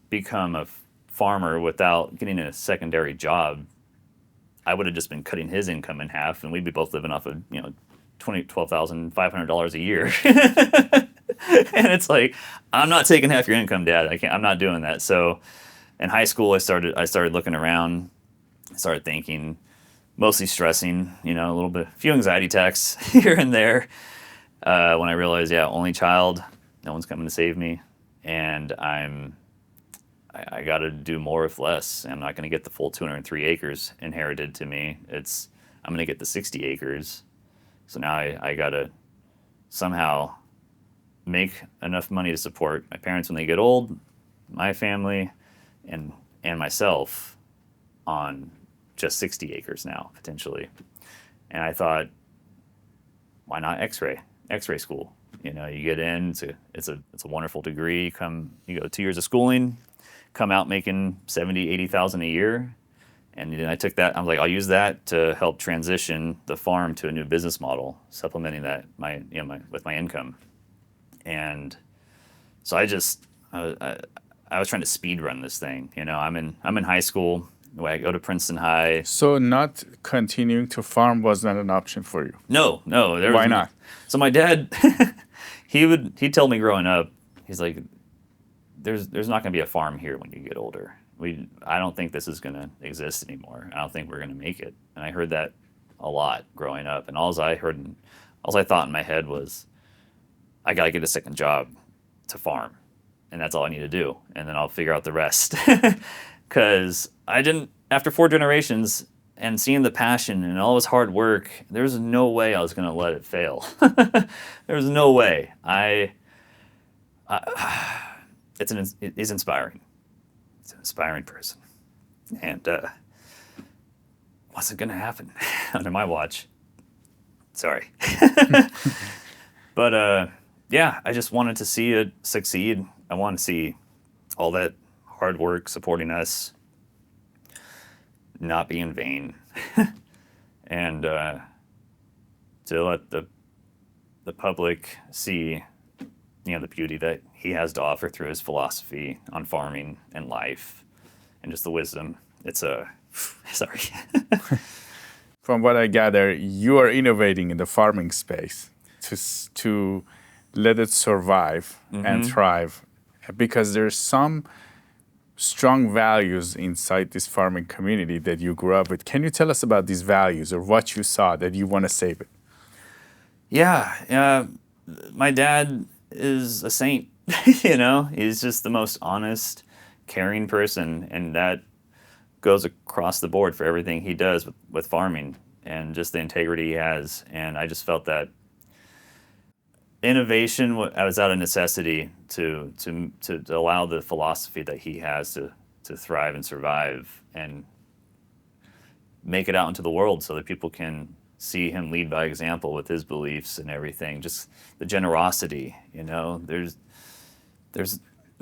become a farmer without getting a secondary job, I would have just been cutting his income in half, and we'd be both living off of $12,500 a year. And it's like, I'm not taking half your income, Dad. I'm not doing that. So in high school, I started looking around, started thinking, mostly stressing, a few anxiety attacks here and there. When I realized, only child, no one's coming to save me, and I got to do more with less. I'm not going to get the full 203 acres inherited to me. I'm going to get the 60 acres. So now I got to somehow make enough money to support my parents when they get old, my family, and myself on just 60 acres now, potentially. And I thought, why not X-ray school? You get in, it's a wonderful degree. You go 2 years of schooling, come out making $70,000, $80,000 a year. And then I took that, I was like, I'll use that to help transition the farm to a new business model, supplementing that with my income. And so I was trying to speed run this thing. I'm in high school. I go to Princeton High. So not continuing to farm was not an option for you? No. Why not? So my dad, He'd tell me growing up, he's like, there's not going to be a farm here when you get older. I don't think this is going to exist anymore. I don't think we're going to make it. And I heard that a lot growing up. And all I thought in my head was, I got to get a second job to farm. And that's all I need to do. And then I'll figure out the rest. Because after 4 generations and seeing the passion and all his hard work, there's no way I was going to let it fail. There's no way. It's inspiring. It's an inspiring person. And wasn't going to happen under my watch. Sorry. But yeah, I just wanted to see it succeed. I want to see all that hard work supporting us not be in vain. And to let the public see, the beauty that he has to offer through his philosophy on farming and life and just the wisdom. It's sorry. From what I gather, you are innovating in the farming space to let it survive and thrive, because there's some strong values inside this farming community that you grew up with. Can you tell us about these values or what you saw that you want to save it? Yeah, my dad is a saint. He's just the most honest, caring person, and that goes across the board for everything he does with farming and just the integrity he has. And I just felt that innovation was out of necessity to allow the philosophy that he has to thrive and survive and make it out into the world so that people can see him lead by example with his beliefs and everything. Just the generosity, the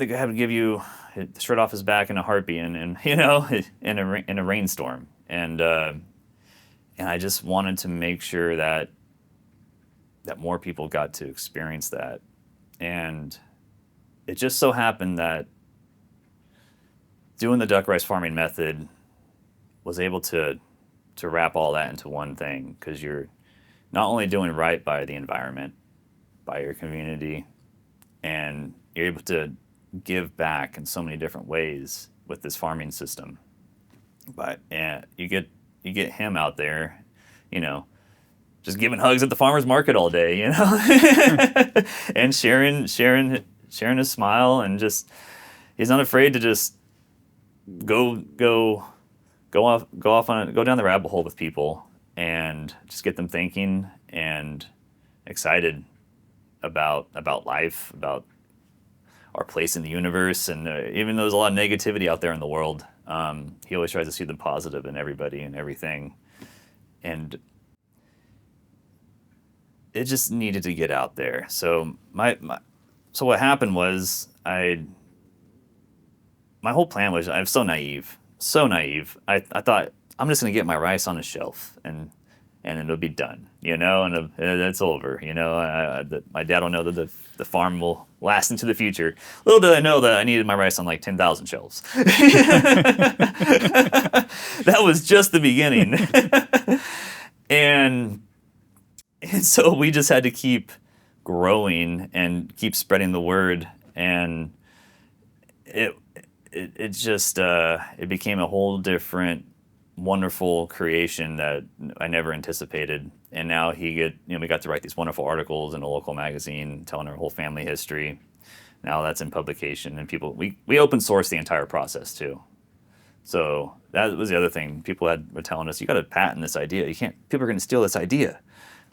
guy would give you the shirt off his back in a heartbeat, and in a rainstorm, and I just wanted to make sure that more people got to experience that. And it just so happened that doing the duck rice farming method was able to wrap all that into one thing, because you're not only doing right by the environment, by your community, and you're able to give back in so many different ways with this farming system. But you get him out there, just giving hugs at the farmer's market all day, and sharing his smile, and just he's not afraid to just go down the rabbit hole with people and just get them thinking and excited about life, about our place in the universe. And even though there's a lot of negativity out there in the world, he always tries to see the positive in everybody and everything. And it just needed to get out there. So so what happened was my whole plan was, I was so naive. I thought, I'm just going to get my rice on a shelf and it'll be done, and it's over. My dad will know that the farm will last into the future. Little did I know that I needed my rice on like 10,000 shelves. That was just the beginning. And so we just had to keep growing and keep spreading the word. And it just it became a whole different, wonderful creation that I never anticipated. And now we got to write these wonderful articles in a local magazine telling our whole family history. Now that's in publication, and we open source the entire process too. So that was the other thing. People were telling us, you got to patent this idea. People are going to steal this idea.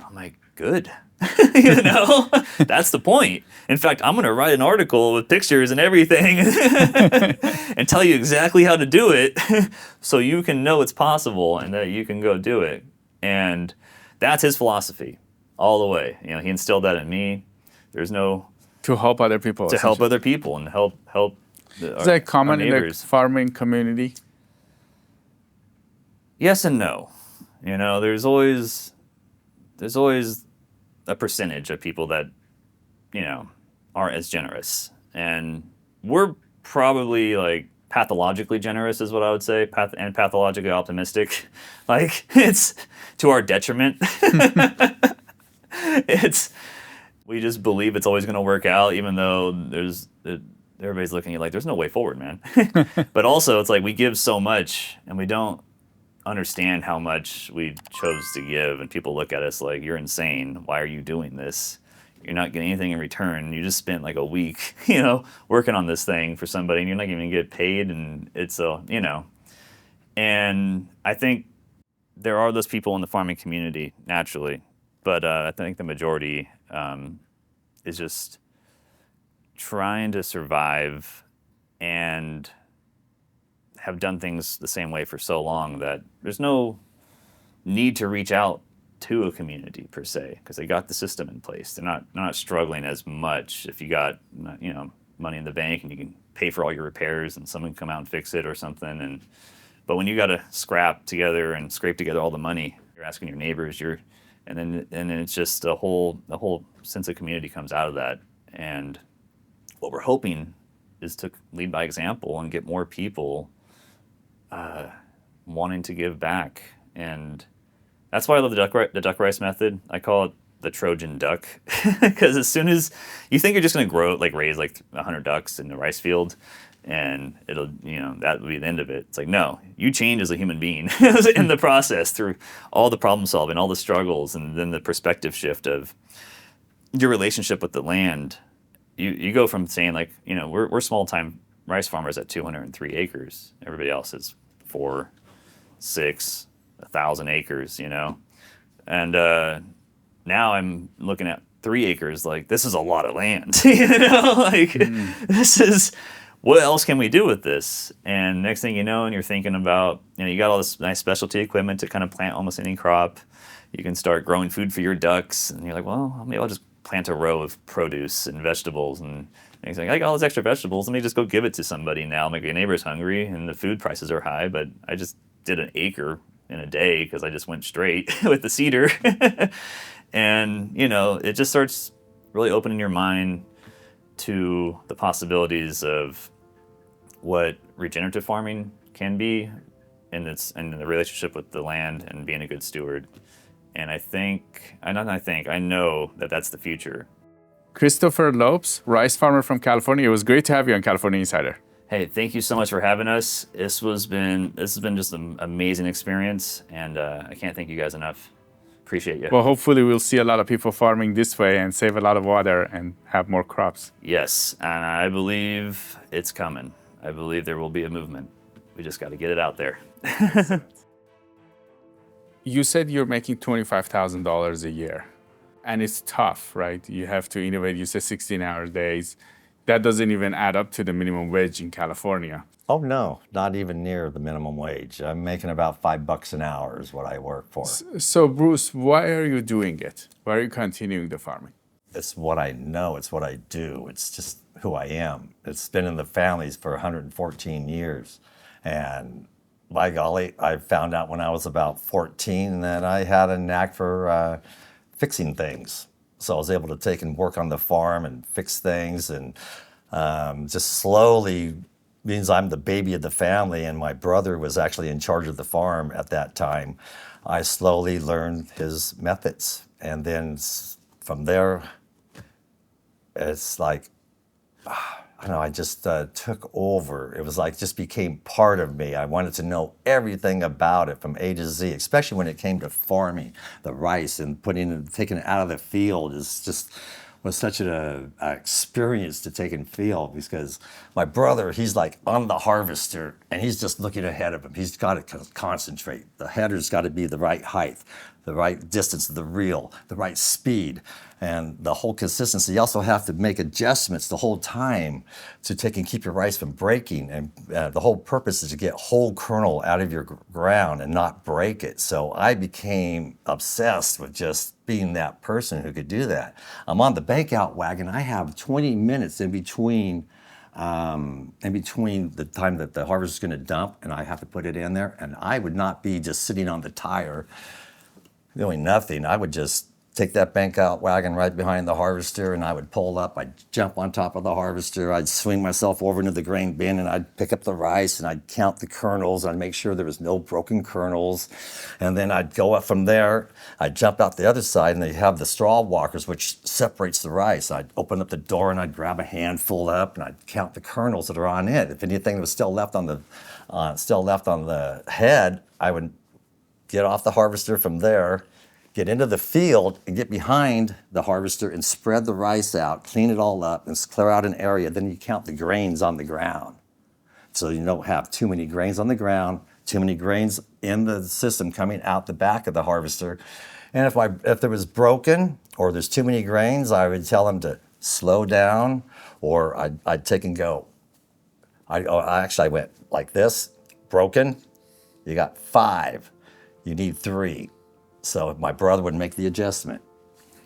I'm like, good. That's the point. In fact, I'm going to write an article with pictures and everything and tell you exactly how to do it so you can know it's possible and that you can go do it. And that's his philosophy all the way. He instilled that in me. There's no... To help other people. To help other people and help Is that common in the farming community? Yes and no. There's always a percentage of people that, aren't as generous. And we're probably like pathologically generous is what I would say, and pathologically optimistic. Like, it's to our detriment. We just believe it's always going to work out, even though everybody's looking at like, there's no way forward, man. But also, it's like we give so much, and we don't understand how much we chose to give, and people look at us like, you're insane. Why are you doing this? You're not getting anything in return. You just spent like a week, working on this thing for somebody, and you're not even get paid, and it's And I think there are those people in the farming community naturally, but I think the majority is just trying to survive and have done things the same way for so long that there's no need to reach out to a community per se, because they got the system in place. They're not struggling as much if you got money in the bank and you can pay for all your repairs and someone can come out and fix it or something. But when you got to scrape together all the money, you're asking your neighbors, and then it's just the whole sense of community comes out of that. And what we're hoping is to lead by example and get more people wanting to give back. And that's why I love the duck rice method. I call it the Trojan duck, because as soon as you think you're just going to raise like 100 ducks in the rice field, and it'll, that would be the end of it. It's like, no, you change as a human being in the process through all the problem solving, all the struggles, and then the perspective shift of your relationship with the land. You go from saying like, we're small time rice farmers at 203 acres. Everybody else is 4, 6, 1,000 acres, and now I'm looking at 3 acres. Like, this is a lot of land, This is, what else can we do with this? And next thing you know, and you're thinking about, you got all this nice specialty equipment to kind of plant almost any crop. You can start growing food for your ducks, and you're like, well, maybe I'll just plant a row of produce and vegetables. And he's like, I got all these extra vegetables. Let me just go give it to somebody now. Maybe your neighbor's hungry and the food prices are high, but I just did an acre in a day because I just went straight with the cedar. And, it just starts really opening your mind to the possibilities of what regenerative farming can be, and the relationship with the land and being a good steward. And I know that that's the future. Christopher Lopes, rice farmer from California. It was great to have you on California Insider. Hey, thank you so much for having us. This has been just an amazing experience, and I can't thank you guys enough. Appreciate you. Well, hopefully we'll see a lot of people farming this way and save a lot of water and have more crops. Yes, and I believe it's coming. I believe there will be a movement. We just got to get it out there. You said you're making $25,000 a year, and it's tough, right? You have to innovate. You said 16-hour days. That doesn't even add up to the minimum wage in California. Oh, no, not even near the minimum wage. I'm making about $5 an hour is what I work for. So, Bruce, why are you doing it? Why are you continuing the farming? It's what I know. It's what I do. It's just who I am. It's been in the families for 114 years. And by golly, I found out when I was about 14 that I had a knack for fixing things. So I was able to take and work on the farm and fix things, and just slowly, means I'm the baby of the family, and my brother was actually in charge of the farm at that time. I slowly learned his methods, and then from there, it's like, I don't know, I just took over. It was like, just became part of me. I wanted to know everything about it from A to Z, especially when it came to farming the rice and taking it out of the field was such an experience to take and feel, because my brother, he's like on the harvester and he's just looking ahead of him. He's got to concentrate. The header's got to be the right height, the right distance of the reel, the right speed, and the whole consistency. You also have to make adjustments the whole time to take and keep your rice from breaking. And the whole purpose is to get whole kernel out of your ground and not break it. So I became obsessed with just being that person who could do that. I'm on the bank out wagon. I have 20 minutes in between the time that the harvest is going to dump and I have to put it in there. And I would not be just sitting on the tire doing nothing. I would just take that bank out wagon right behind the harvester, and I would pull up. I'd jump on top of the harvester. I'd swing myself over into the grain bin, and I'd pick up the rice, and I'd count the kernels. I'd make sure there was no broken kernels. And then I'd go up from there. I'd jump out the other side, and they have the straw walkers, which separates the rice. I'd open up the door, and I'd grab a handful up, and I'd count the kernels that are on it. If anything was still left on the head, I would get off the harvester from there, get into the field and get behind the harvester and spread the rice out, clean it all up, and clear out an area. Then you count the grains on the ground. So you don't have too many grains on the ground, too many grains in the system coming out the back of the harvester. And if there was broken or there's too many grains, I would tell them to slow down, or I'd take and go. I went like this, broken, you got 5, you need 3. So my brother would make the adjustment,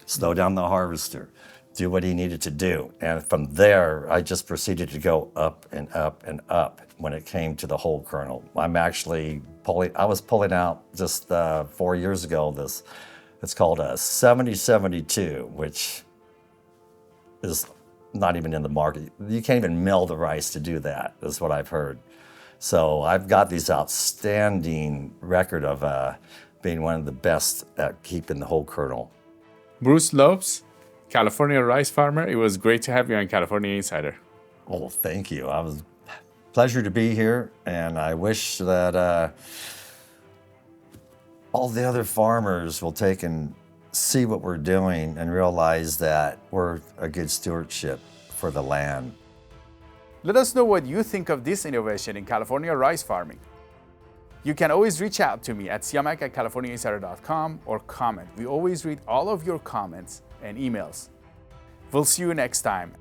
slow down the harvester, do what he needed to do. And from there, I just proceeded to go up and up and up when it came to the whole kernel. I was pulling out just 4 years ago, it's called a 7072, which is not even in the market. You can't even mill the rice to do that, is what I've heard. So I've got these outstanding record of being one of the best at keeping the whole kernel. Bruce Lopes, California rice farmer, it was great to have you on California Insider. Oh, thank you. It was a pleasure to be here, and I wish that all the other farmers will take and see what we're doing and realize that we're a good stewardship for the land. Let us know what you think of this innovation in California rice farming. You can always reach out to me at siyamak@californiainsider.com or comment. We always read all of your comments and emails. We'll see you next time.